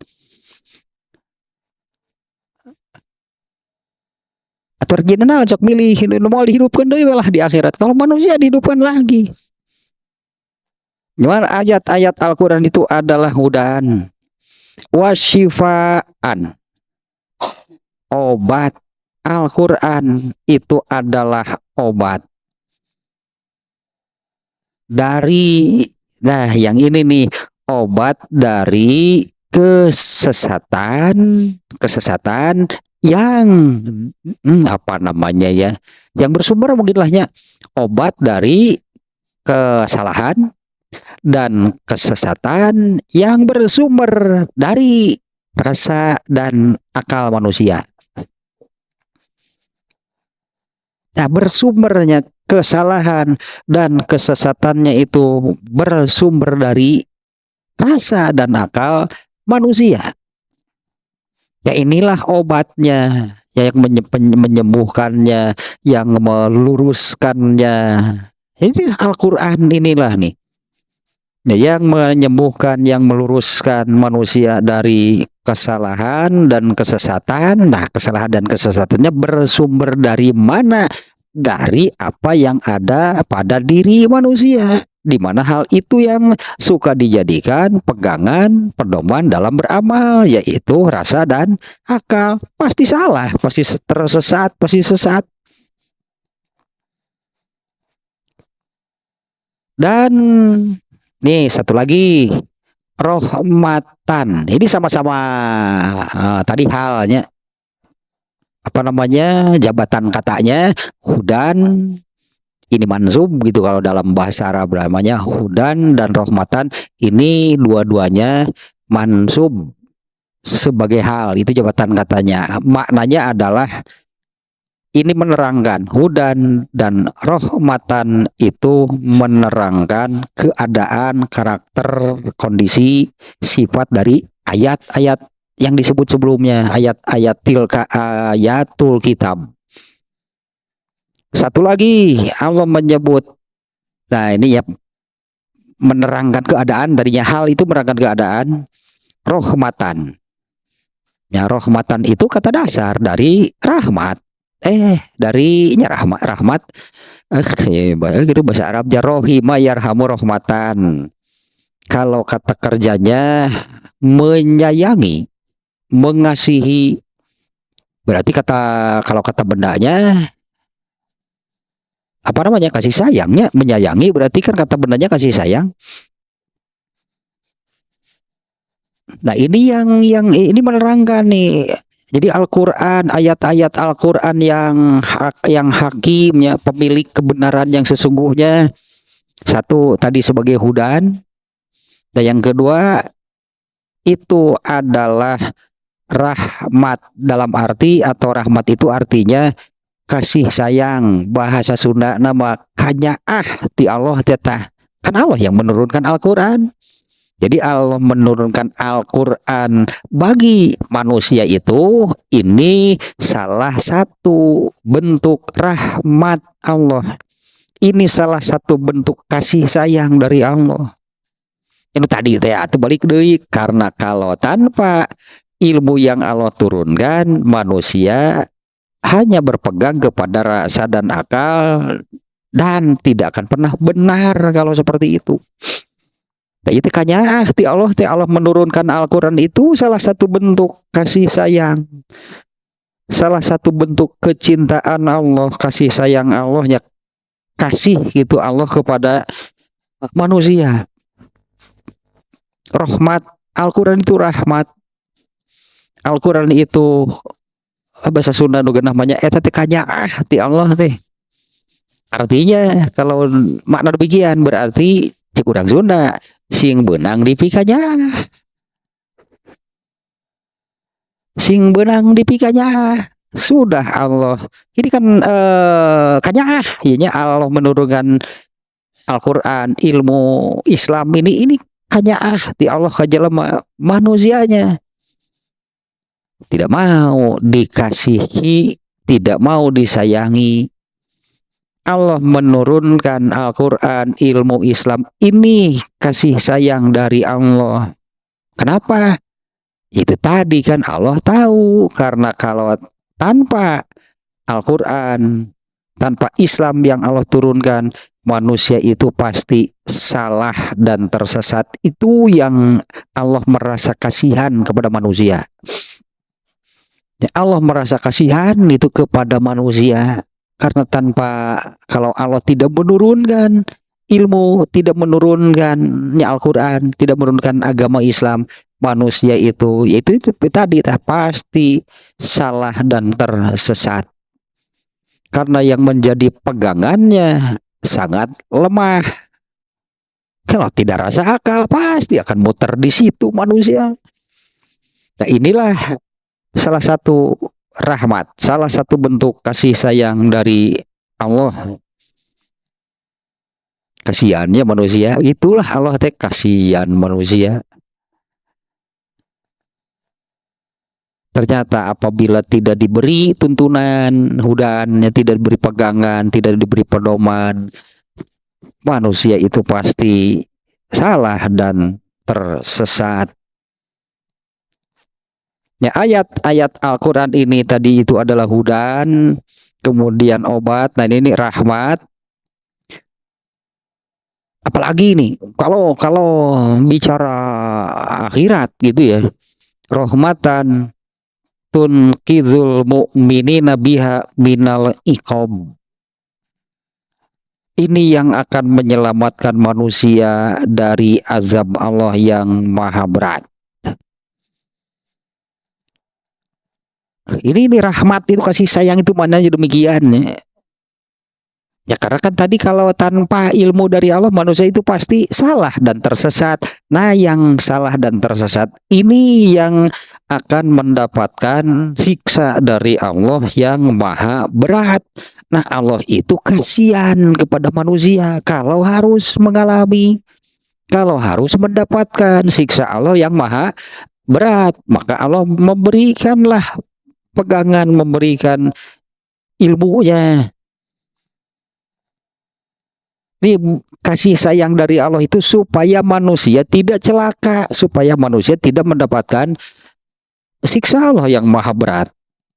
Atau rek jadi naon sok milih mau dihidupkan deui lah di akhirat. Kalau manusia dihidupkan lagi. Gimana ayat-ayat Al-Qur'an itu adalah hudan, wasyifaan, obat. Al-Quran itu adalah obat dari, nah yang ini nih, obat dari kesesatan yang apa namanya ya, yang bersumber mungkin lahnya, obat dari kesalahan dan kesesatan yang bersumber dari rasa dan akal manusia. Nah, bersumbernya kesalahan dan kesesatannya itu bersumber dari rasa dan akal manusia. Ya inilah obatnya, ya yang menyembuhkannya, yang meluruskannya. Ini Al-Quran inilah nih, ya, yang menyembuhkan, yang meluruskan manusia dari kesalahan dan kesesatan. Nah, kesalahan dan kesesatannya bersumber dari mana? Dari apa yang ada pada diri manusia, di mana hal itu yang suka dijadikan pegangan pedoman dalam beramal, yaitu rasa dan akal. Pasti salah, pasti tersesat, pasti sesat. Dan nih satu lagi, rohmatan. Ini sama-sama tadi halnya jabatan katanya hudan, ini mansub gitu kalau dalam bahasa Arab namanya hudan dan rahmatan, ini dua-duanya mansub sebagai hal, itu jabatan katanya. Maknanya adalah ini menerangkan hudan dan rahmatan itu menerangkan keadaan, karakter, kondisi, sifat dari ayat-ayat yang disebut sebelumnya, ayat-ayat tilka ayatul kitab. Satu lagi Allah menyebut, nah ini ya menerangkan keadaan, tadinya hal itu menerangkan keadaan, rahmatan. Ya, rahmatan itu kata dasar dari rahmat. Darinya rahmat. Gitu bahasa Arab rohima yarhamu rahmatan. Kalau kata kerjanya menyayangi, mengasihi, berarti kalau kata bendanya apa namanya, kasih sayangnya, menyayangi berarti kan kata bendanya kasih sayang. Nah ini yang ini menerangkan nih. Jadi Al-Quran, ayat-ayat Al-Quran yang hakimnya, pemilik kebenaran yang sesungguhnya. Satu tadi sebagai hudan, dan yang kedua itu adalah rahmat, dalam arti atau rahmat itu artinya kasih sayang. Bahasa Sunda nama kanyaah ti Allah tetah. Kan Allah yang menurunkan Al-Quran. Jadi Allah menurunkan Al-Quran bagi manusia itu, ini salah satu bentuk rahmat Allah. Ini salah satu bentuk kasih sayang dari Allah. Ini tadi atau balik deui, karena kalau tanpa ilmu yang Allah turunkan, manusia hanya berpegang kepada rasa dan akal dan tidak akan pernah benar kalau seperti itu. Itu kanya Allah menurunkan Al-Quran itu salah satu bentuk kasih sayang, salah satu bentuk kecintaan Allah, kasih sayang Allah, ya kasih gitu Allah kepada manusia. Rahmat, Al-Quran itu rahmat. Al-Quran itu bahasa Sunda juga namanya eta teh kanyaah ti Allah teh. Artinya kalau makna demikian berarti cek urang Sunda sing benang dipikanya, sing benang dipikanya sudah Allah. Ini kan kanya ianya Allah menurunkan Al-Quran, ilmu Islam ini kanya di Allah kajelema manusianya tidak mau dikasihi, tidak mau disayangi. Allah menurunkan Al-Quran, ilmu Islam, ini kasih sayang dari Allah. Kenapa? Itu tadi kan Allah tahu, karena kalau tanpa Al-Quran, tanpa Islam yang Allah turunkan, manusia itu pasti salah dan tersesat. Itu yang Allah merasa kasihan kepada manusia. Allah merasa kasihan itu kepada manusia. Karena kalau Allah tidak menurunkan ilmu, tidak menurunkan Al-Quran, tidak menurunkan agama Islam, manusia itu tadi pasti salah dan tersesat. Karena yang menjadi pegangannya sangat lemah. Kalau tidak rasa akal, pasti akan muter di situ manusia. Nah inilah salah satu rahmat, salah satu bentuk kasih sayang dari Allah. Kasihannya manusia, itulah Allah teh kasihan manusia. Ternyata apabila tidak diberi tuntunan, hudannya tidak diberi pegangan, tidak diberi pedoman, manusia itu pasti salah dan tersesat. Ya, ayat-ayat Al-Quran ini tadi itu adalah hudan, kemudian obat, nah ini rahmat. Apalagi nih, kalau bicara akhirat gitu ya, rahmatan tunkizul mu'minina biha minal iqab. Ini yang akan menyelamatkan manusia dari azab Allah yang maha berat. Ini rahmat itu, kasih sayang itu mananya demikian ya. Ya karena kan tadi kalau tanpa ilmu dari Allah manusia itu pasti salah dan tersesat. Nah yang salah dan tersesat ini yang akan mendapatkan siksa dari Allah yang maha berat. Nah Allah itu kasihan kepada manusia kalau harus mengalami, kalau harus mendapatkan siksa Allah yang maha berat. Maka Allah memberikanlah pegangan, memberikan ilmunya. Ini kasih sayang dari Allah itu supaya manusia tidak celaka, supaya manusia tidak mendapatkan siksa Allah yang maha berat.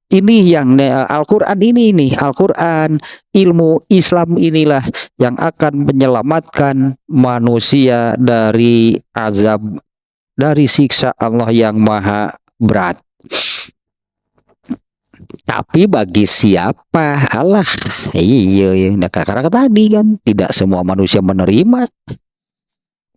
Ini yang Al-Quran ini nih, Al-Quran, ilmu Islam inilah yang akan menyelamatkan manusia dari azab, dari siksa Allah yang maha berat. Tapi bagi siapa? Allah, iya, nah, karena tadi kan tidak semua manusia menerima.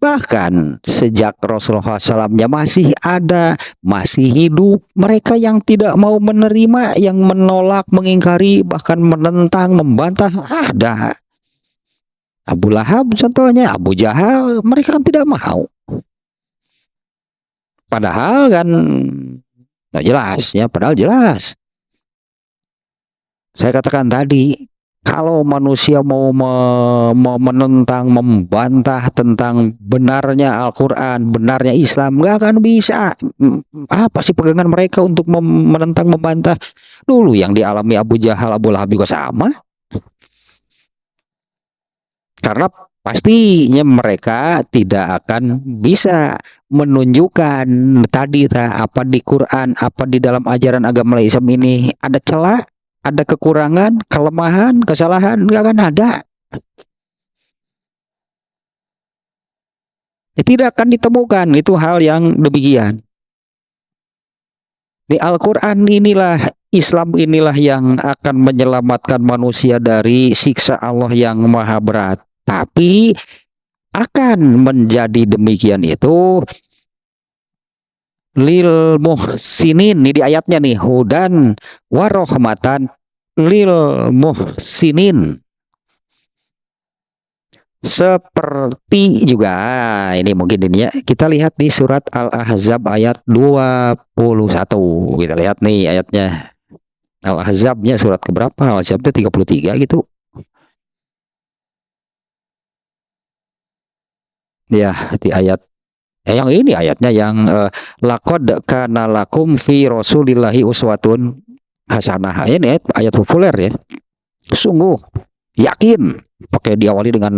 Bahkan sejak Rasulullah SAW-nya masih ada, masih hidup, mereka yang tidak mau menerima, yang menolak, mengingkari, bahkan menentang, membantah, ada. Abu Lahab contohnya, Abu Jahal, mereka kan tidak mau. Padahal kan nggak jelas ya, padahal jelas. Saya katakan tadi, kalau manusia mau menentang, membantah tentang benarnya Al-Quran, benarnya Islam, nggak akan bisa. Apa sih pegangan mereka untuk menentang, membantah? Dulu yang dialami Abu Jahal, Abu Lahab juga sama. Karena pastinya mereka tidak akan bisa menunjukkan tadi apa di Quran, apa di dalam ajaran agama Islam ini ada celah, ada kekurangan, kelemahan, kesalahan, nggak akan ada. Tidak akan ditemukan itu hal yang demikian. Di Al-Quran inilah, Islam inilah yang akan menyelamatkan manusia dari siksa Allah yang maha berat. Tapi akan menjadi demikian itu lil muhsinin, ini di ayatnya nih, hudan warohmatan lil muhsinin. Seperti juga ini mungkin ini ya, kita lihat di surat Al-Ahzab ayat 21. Kita lihat nih ayatnya. Al-Ahzabnya surat keberapa? Al-Ahzabnya 33 gitu. Ya, di ayat yang ini ayatnya yang laqad kana lakum fi rasulillahi uswatun hasanah. Ini ayat populer ya. Sungguh yakin, pakai diawali dengan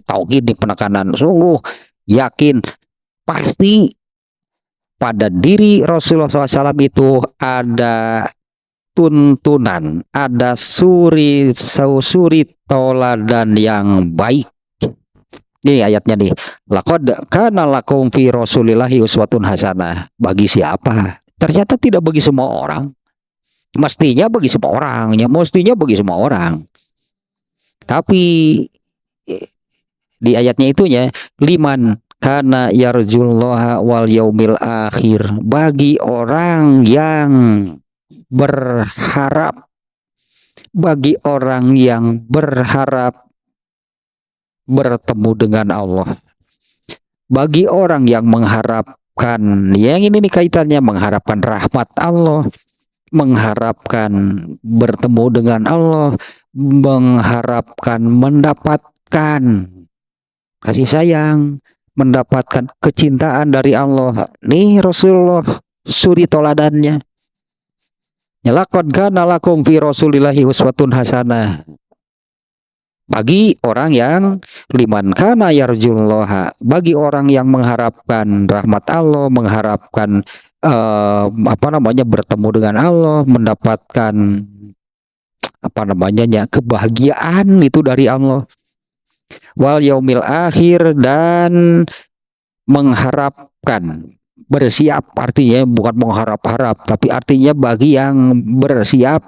taukid di penekanan, sungguh yakin pasti pada diri Rasulullah SAW itu ada tuntunan, ada suri toladan yang baik. Ini ayatnya nih. Laqad kana lakum fi rasulillahi uswatun hasanah. Bagi siapa? Ternyata tidak bagi semua orang. Mestinya bagi semua orang, ya mestinya bagi semua orang. Tapi di ayatnya itunya liman kana yarjullaha wal yaumil akhir, bagi orang yang berharap, bagi orang yang berharap bertemu dengan Allah, bagi orang yang mengharapkan, yang ini nih kaitannya, mengharapkan rahmat Allah, mengharapkan bertemu dengan Allah, mengharapkan mendapatkan kasih sayang, mendapatkan kecintaan dari Allah. Nih Rasulullah suri toladannya. Laqad kana lakum fi rasulillahi uswatun hasanah. Bagi orang yang liman kana yarjullaha, bagi orang yang mengharapkan rahmat Allah, mengharapkan bertemu dengan Allah, mendapatkan kebahagiaan itu dari Allah, wal yaumil akhir, dan mengharapkan, bersiap, artinya bukan mengharap-harap, tapi artinya bagi yang bersiap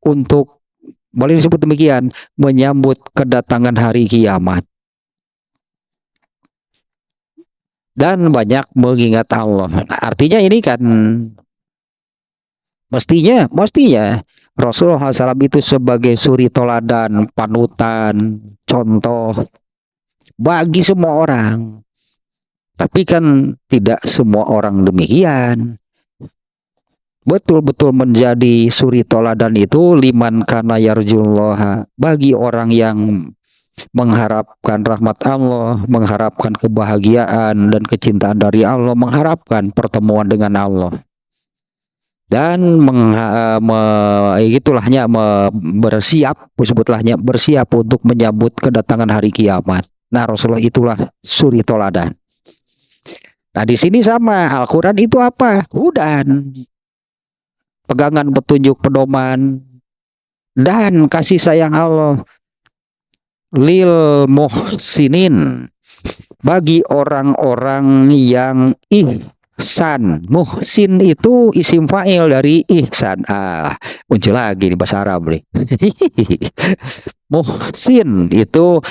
untuk, boleh disebut demikian, menyambut kedatangan hari kiamat dan banyak mengingat Allah. Nah, artinya ini kan Mestinya Rasulullah SAW itu sebagai suri toladan, panutan, contoh bagi semua orang. Tapi kan tidak semua orang demikian. Betul-betul menjadi suri toladan itu liman kana yarjullaha, bagi orang yang mengharapkan rahmat Allah, mengharapkan kebahagiaan dan kecintaan dari Allah, mengharapkan pertemuan dengan Allah. Dan bersiap, sebutlah bersiap untuk menyambut kedatangan hari kiamat. Nah, Rasulullah itulah suri toladan. Nah, di sini sama, Al-Quran itu apa? Hudan, pegangan petunjuk pedoman dan kasih sayang Allah lil muhsinin, bagi orang-orang yang ihsan. Muhsin itu isim fa'il dari ihsan. Muncul lagi di bahasa Arab nih. Muhsin itu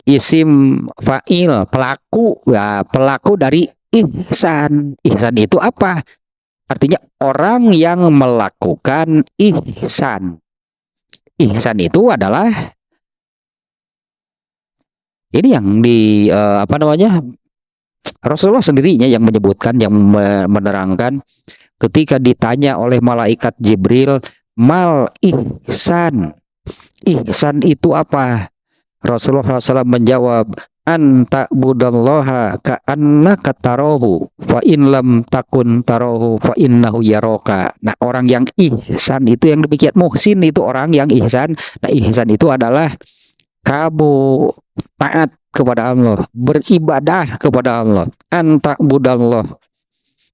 isim fa'il, pelaku, ya, pelaku dari ihsan. Ihsan itu apa? Artinya orang yang melakukan ihsan. Ihsan itu adalah ini yang Rasulullah sendirinya yang menyebutkan, yang menerangkan ketika ditanya oleh malaikat Jibril, mal ihsan. Ihsan itu apa? Rasulullah SAW menjawab, anta budallaha ka'annaka tarahu fa in lam takun tarahu fa innahu yaraka. Nah, orang yang ihsan itu yang demikian. Muhsin itu orang yang ihsan. Nah, ihsan itu adalah kamu taat kepada Allah, beribadah kepada Allah. Anta budallah,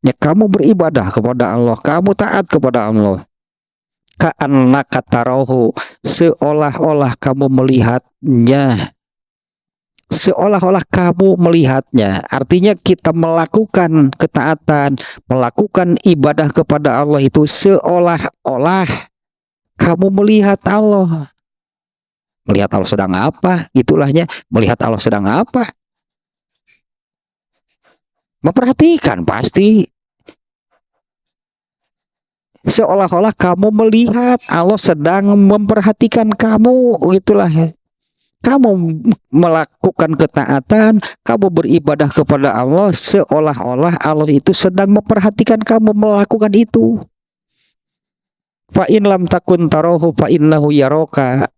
ya, kamu beribadah kepada Allah, kamu taat kepada Allah. Ka'annaka tarahu, seolah-olah kamu melihatnya. Seolah-olah kamu melihatnya. Artinya kita melakukan ketaatan, melakukan ibadah kepada Allah itu seolah-olah kamu melihat Allah. Melihat Allah sedang apa? Itulahnya, melihat Allah sedang apa? Memperhatikan pasti. Seolah-olah kamu melihat Allah sedang memperhatikan kamu. Itulah. Kamu melakukan ketaatan, kamu beribadah kepada Allah, seolah-olah Allah itu sedang memperhatikan kamu melakukan itu. Fa in lam takun tarahu fa innahu yaraka.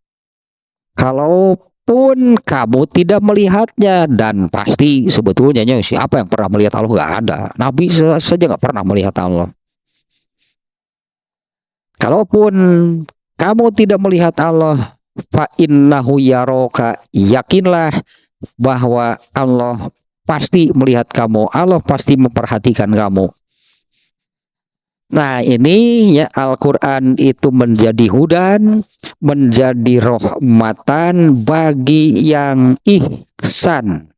Kalaupun kamu tidak melihatnya, dan pasti sebetulnya siapa yang pernah melihat Allah? Nggak ada. Nabi saja nggak pernah melihat Allah. Kalaupun kamu tidak melihat Allah, fa innahu yaraka, yakinlah bahwa Allah pasti melihat kamu, Allah pasti memperhatikan kamu. Nah, ini ya, Al-Quran itu menjadi hudan, menjadi rahmatan bagi yang ihsan,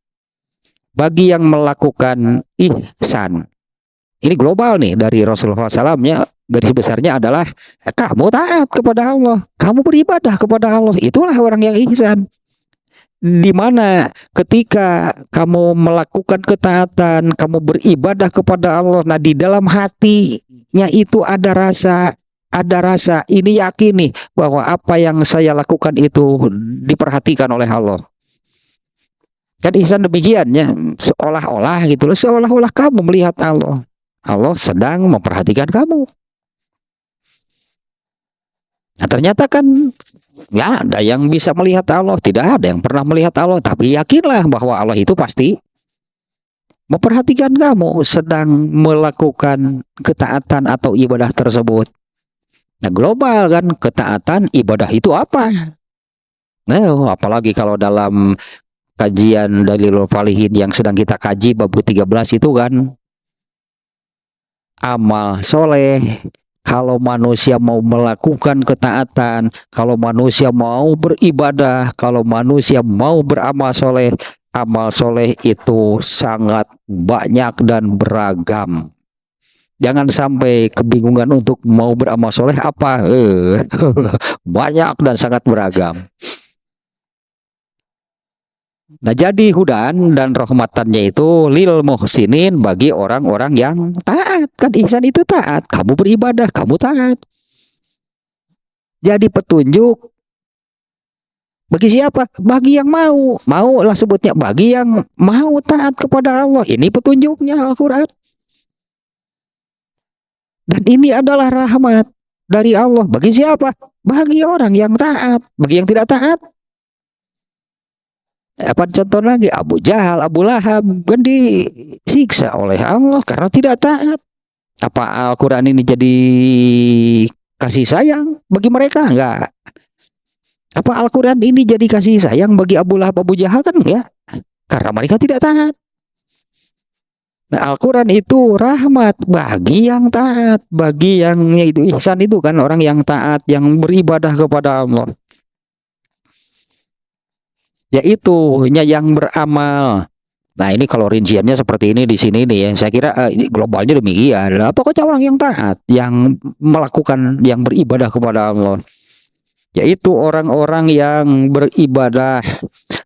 bagi yang melakukan ihsan. Ini global nih dari Rasulullah SAW, ya. Garis besarnya adalah kamu taat kepada Allah, kamu beribadah kepada Allah, itulah orang yang ihsan. Di mana ketika kamu melakukan ketaatan, kamu beribadah kepada Allah, nah di dalam hatinya itu ada rasa ini, yakin nih bahwa apa yang saya lakukan itu diperhatikan oleh Allah. Kan ihsan demikiannya, seolah-olah gitu loh, seolah-olah kamu melihat Allah, Allah sedang memperhatikan kamu. Nah, ternyata kan nggak ada yang bisa melihat Allah, tidak ada yang pernah melihat Allah, tapi yakinlah bahwa Allah itu pasti memperhatikan kamu sedang melakukan ketaatan atau ibadah tersebut. Nah, global kan, ketaatan ibadah itu apa? Nah, apalagi kalau dalam kajian Dalilul Falihin yang sedang kita kaji bab 13 itu kan, amal soleh. Kalau manusia mau melakukan ketaatan, kalau manusia mau beribadah, kalau manusia mau beramal soleh, amal soleh itu sangat banyak dan beragam. Jangan sampai kebingungan untuk mau beramal soleh apa. Banyak dan sangat beragam. Nah, jadi hudan dan rahmatannya itu lil muhsinin bagi orang-orang yang taat. Kan ihsan itu taat. Kamu beribadah, kamu taat. Jadi petunjuk bagi siapa? Bagi yang mau. Mau lah sebutnya. Bagi yang mau taat kepada Allah. Ini petunjuknya Al-Quran. Dan ini adalah rahmat dari Allah. Bagi siapa? Bagi orang yang taat. Bagi yang tidak taat, apa contoh lagi? Abu Jahal, Abu Lahab kan disiksa oleh Allah karena tidak taat. Apa Al-Quran ini jadi kasih sayang bagi mereka? Enggak. Apa Al-Quran ini jadi kasih sayang bagi Abu Lahab, Abu Jahal? Kan enggak. Karena mereka tidak taat. Nah, Al-Quran itu rahmat bagi yang taat. Bagi yang itu ihsan itu kan orang yang taat, yang beribadah kepada Allah. Yaitu yang beramal. Nah, ini kalau rinciannya seperti ini di sini nih ya. Saya kira ini globalnya demikian. Pokoknya orang yang taat, yang melakukan, yang beribadah kepada Allah. Yaitu orang-orang yang beribadah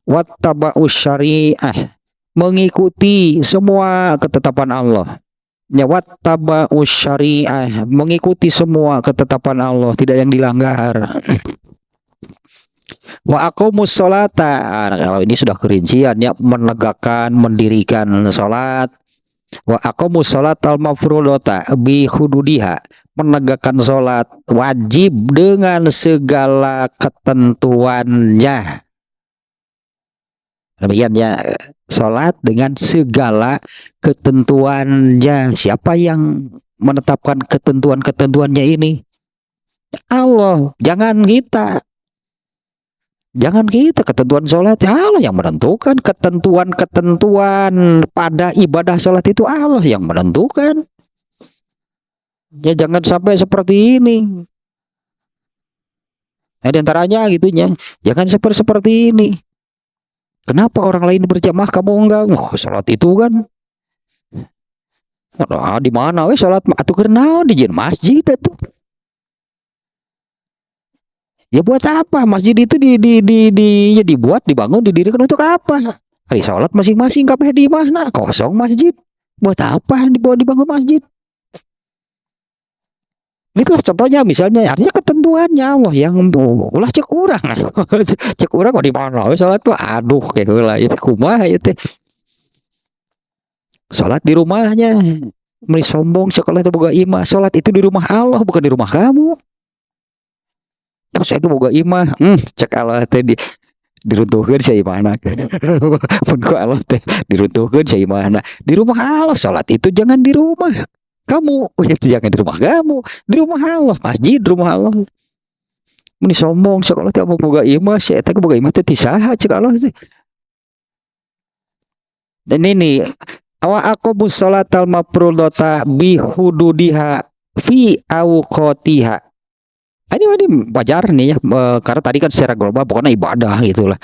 wattaba'us syariah, mengikuti semua ketetapan Allah. Ya, wattaba'us syariah, mengikuti semua ketetapan Allah, tidak yang dilanggar. Wa aqamus sholata. Nah, kalau ini sudah kerincian ya, menegakkan, mendirikan salat. Wa aqamus sholatal mafrudata bi hududiha, menegakkan salat wajib dengan segala ketentuannya. Demikian ya, salat dengan segala ketentuannya. Siapa yang menetapkan ketentuan-ketentuannya ini? Allah, jangan kita. Jangan kita, ketentuan sholat Allah yang menentukan. Ketentuan-ketentuan pada ibadah sholat itu Allah yang menentukan. Ya jangan sampai seperti ini. Nah, di antaranya gitunya, jangan seperti ini. Kenapa orang lain berjamaah kamu enggak? Oh, sholat itu kan. Nah, di mana weh sholat atuh kenaon di masjid itu. Ya buat apa? Masjid itu ya dibuat, dibangun, didirikan untuk apa? Hari sholat masing-masing kabeh di mana? Kosong masjid. Buat apa dibangun masjid? Itulah contohnya, misalnya artinya ketentuannya Allah yang ulah cek urang. Cek urang kok di mana? Sholat tuh aduh kayak heula itu kumaha ieu teh. Sholat di rumahnya. Meni sombong sekolah itu boga imah. Sholat itu di rumah Allah, bukan di rumah kamu. Terus saya boga imah, cek Allah teh diruntuhkeun sia imahna. Pun ku Allah teh diruntuhkeun sia imahna. Di rumah Allah salat itu jangan di rumah kamu, itu jangan di rumah kamu, di rumah Allah, masjid rumah Allah. Mun sombong sekolah teh boga imah, sia eta boga imah teh ti saha cek Allah teh. Dan ini awa aqamus sholatal mafrudata bi hududiha fi awqatiha. Ini wajar nih ya, karena tadi kan secara global pokoknya ibadah gitulah.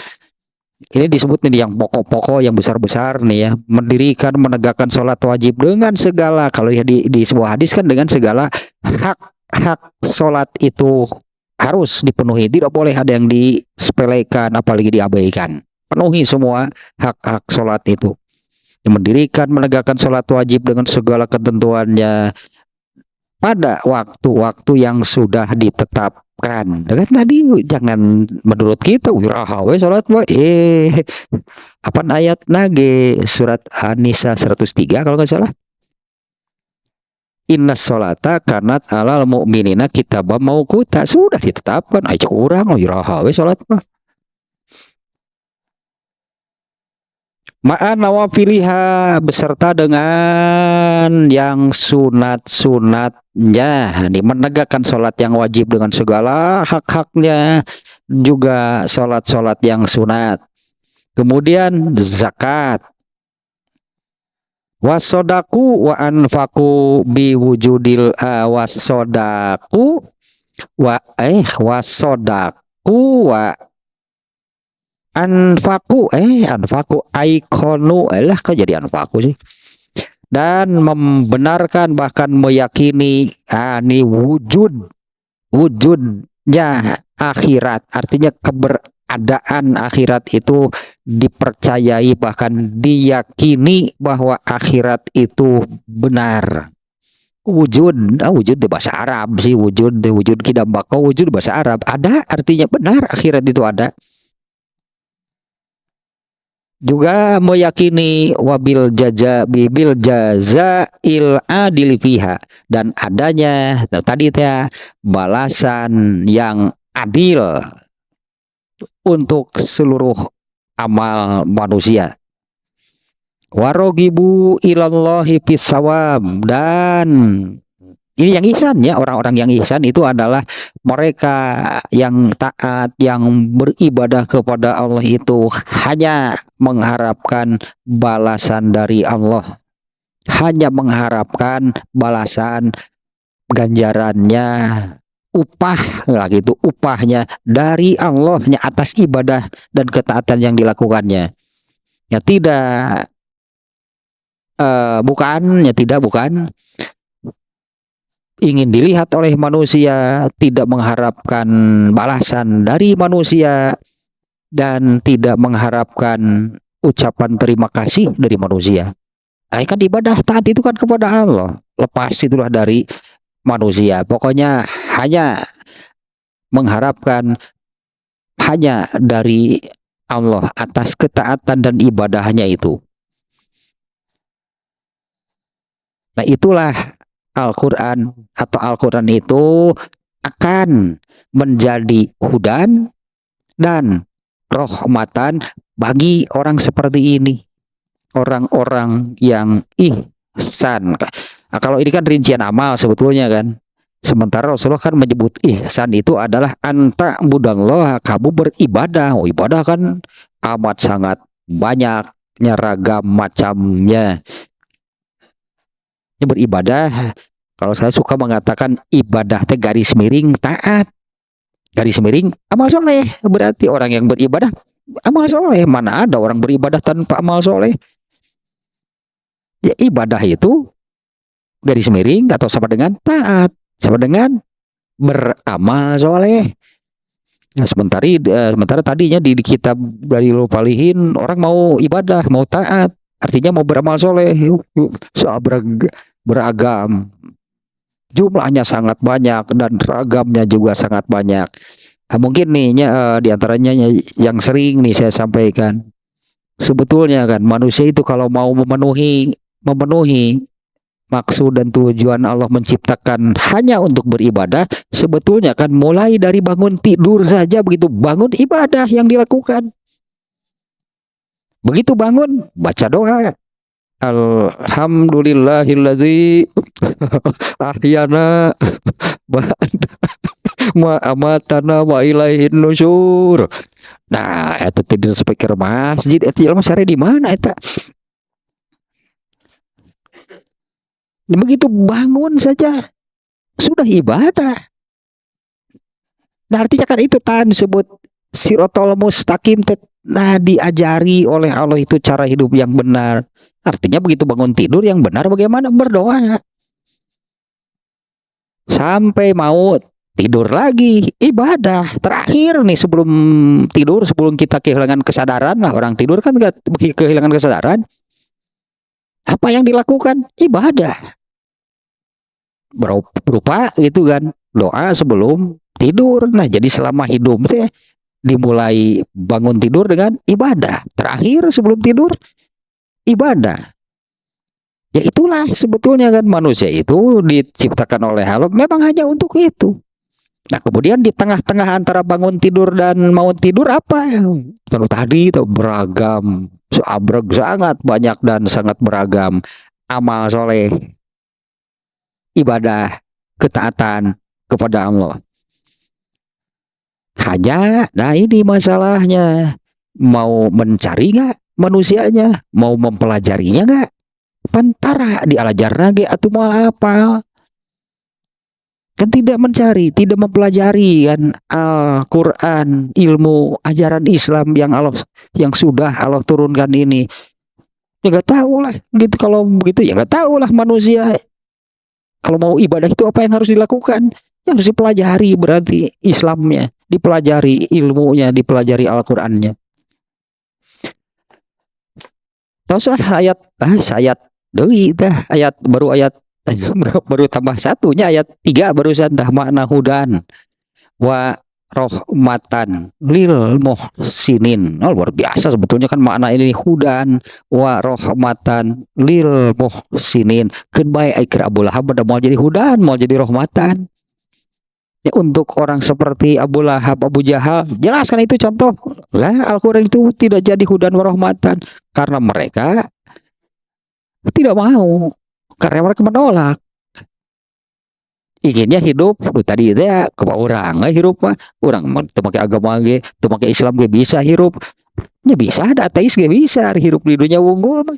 Ini disebut nih yang pokok-pokok yang besar-besar nih ya, mendirikan, menegakkan sholat wajib dengan segala, kalau ya di sebuah hadis kan dengan segala hak sholat itu harus dipenuhi, tidak boleh ada yang disepelekan apalagi diabaikan. Penuhi semua hak-hak sholat itu. Mendirikan, menegakkan sholat wajib dengan segala ketentuannya pada waktu-waktu yang sudah ditetapkan. Dengan tadi jangan menurut kita wiraha we salat we apa ayat nage surat An-Nisa 103 kalau nggak salah. Inna sholata kanat alal mu'minina kitabam mauquta, sudah ditetapkan. Ayo kurang wiraha we salat mah. Ma'a nawafiliha, beserta dengan yang sunat-sunatnya, menegakkan sholat yang wajib dengan segala hak-haknya, juga sholat-sholat yang sunat. Kemudian zakat, wasodaku wa anfaku biwujudil wasodaku wa anfaku aikonu lah kok jadi anfaku sih, dan membenarkan bahkan meyakini ini wujudnya akhirat, artinya keadaan akhirat itu dipercayai, bahkan diyakini bahwa akhirat itu benar. Wujud di bahasa Arab sih, wujud kidambako, wujud bahasa Arab ada, artinya benar akhirat itu ada. Juga meyakini bibil jazail adil fiha, dan adanya tadi ya balasan yang adil untuk seluruh amal manusia. Warogibu ilallahi fisawab, dan ini yang ihsan ya, orang-orang yang ihsan itu adalah mereka yang taat, yang beribadah kepada Allah itu hanya mengharapkan balasan dari Allah, hanya mengharapkan balasan ganjarannya, upah lah gitu, upahnya dari Allahnya atas ibadah dan ketaatan yang dilakukannya. Ya tidak bukan ingin dilihat oleh manusia, tidak mengharapkan balasan dari manusia, dan tidak mengharapkan ucapan terima kasih dari manusia. Kan ibadah taat itu kan kepada Allah, lepas itulah dari manusia. Pokoknya hanya mengharapkan hanya dari Allah atas ketaatan dan ibadahnya itu. Nah, itulah Al-Quran, atau Al-Quran itu akan menjadi hudan dan rahmatan bagi orang seperti ini, orang-orang yang ihsan. Nah, kalau ini kan rincian amal sebetulnya kan. Sementara Rasulullah kan menyebut ihsan itu adalah anta budallah, kamu beribadah. Oh, ibadah kan amat sangat banyaknya, ragam macamnya. Beribadah, kalau saya suka mengatakan ibadah teh garis miring taat, garis miring amal soleh. Berarti orang yang beribadah amal soleh. Mana ada orang beribadah tanpa amal soleh? Ya, ibadah itu garis miring atau sama dengan taat, sama dengan beramal soleh. Nah, sementara tadinya di kitab dari Lupalihin orang mau ibadah, mau taat, artinya mau beramal soleh. Beragam, jumlahnya sangat banyak dan ragamnya juga sangat banyak. Nah, mungkin nih diantaranya yang sering nih saya sampaikan, sebetulnya kan manusia itu kalau mau memenuhi maksud dan tujuan Allah menciptakan hanya untuk beribadah, sebetulnya kan mulai dari bangun tidur saja, begitu bangun ibadah yang dilakukan. Begitu bangun baca doa, alhamdulillahillazi ahyana ba'da ma amatana wa ilaihin nusyur. Nah, itu tidur speaker masjid itu jelema sare di mana eta? Begitu bangun saja sudah ibadah. Nah, artinya kan itu disebut sirotol mustaqim. Nah, diajari oleh Allah itu cara hidup yang benar. Artinya begitu bangun tidur yang benar bagaimana berdoa. Sampai mau tidur lagi ibadah. Terakhir nih sebelum tidur, sebelum kita kehilangan kesadaran, lah orang tidur kan nggak kehilangan kesadaran. Apa yang dilakukan? Ibadah. Berupa gitu kan, doa sebelum tidur. Nah, jadi selama hidup teh dimulai bangun tidur dengan ibadah, terakhir sebelum tidur ibadah. Ya itulah sebetulnya kan manusia itu diciptakan oleh Allah memang hanya untuk itu. Nah, kemudian di tengah-tengah antara bangun tidur dan mau tidur apa? Kalau tadi itu beragam, sangat banyak dan sangat beragam amal soleh, ibadah, ketaatan kepada Allah. Hanya, nah ini masalahnya, mau mencari nggak manusianya, mau mempelajarinya nggak? Pantara dialajarna ge atuh moal apal. Kan tidak mencari, tidak mempelajari kan Al-Quran, ilmu ajaran Islam yang sudah Allah turunkan ini. Ya nggak tahu lah, gitu. Kalau begitu ya nggak tahu lah manusia. Kalau mau ibadah itu apa yang harus dilakukan? yang harus dipelajari, berarti Islamnya, dipelajari ilmunya, dipelajari Al-Qur'annya. Terus ayat ayat deui tah ayat baru ayat baru tambah satunya ayat 3 barusan tah makna hudan wa rohmatan lil muhsinin. Oh, luar biasa sebetulnya kan makna ini hudan wa rohmatan lil muhsinin. Keun bae ai keur Abu Lahab da moal jadi hudan, moal jadi rohmatan. Ya, untuk orang seperti Abu Lahab, Abu Jahal, jelaskan itu contoh. Lah Al-Qur'an itu tidak jadi hudan wa rohmatan karena mereka tidak mau, karena mereka menolak. Inginnya hidup tadi itu ya ke orang hirup mah orang teu make agama ge teu make Islam ge bisa hirup nya bisa ada ateis ge bisa hirup di dunia unggul mah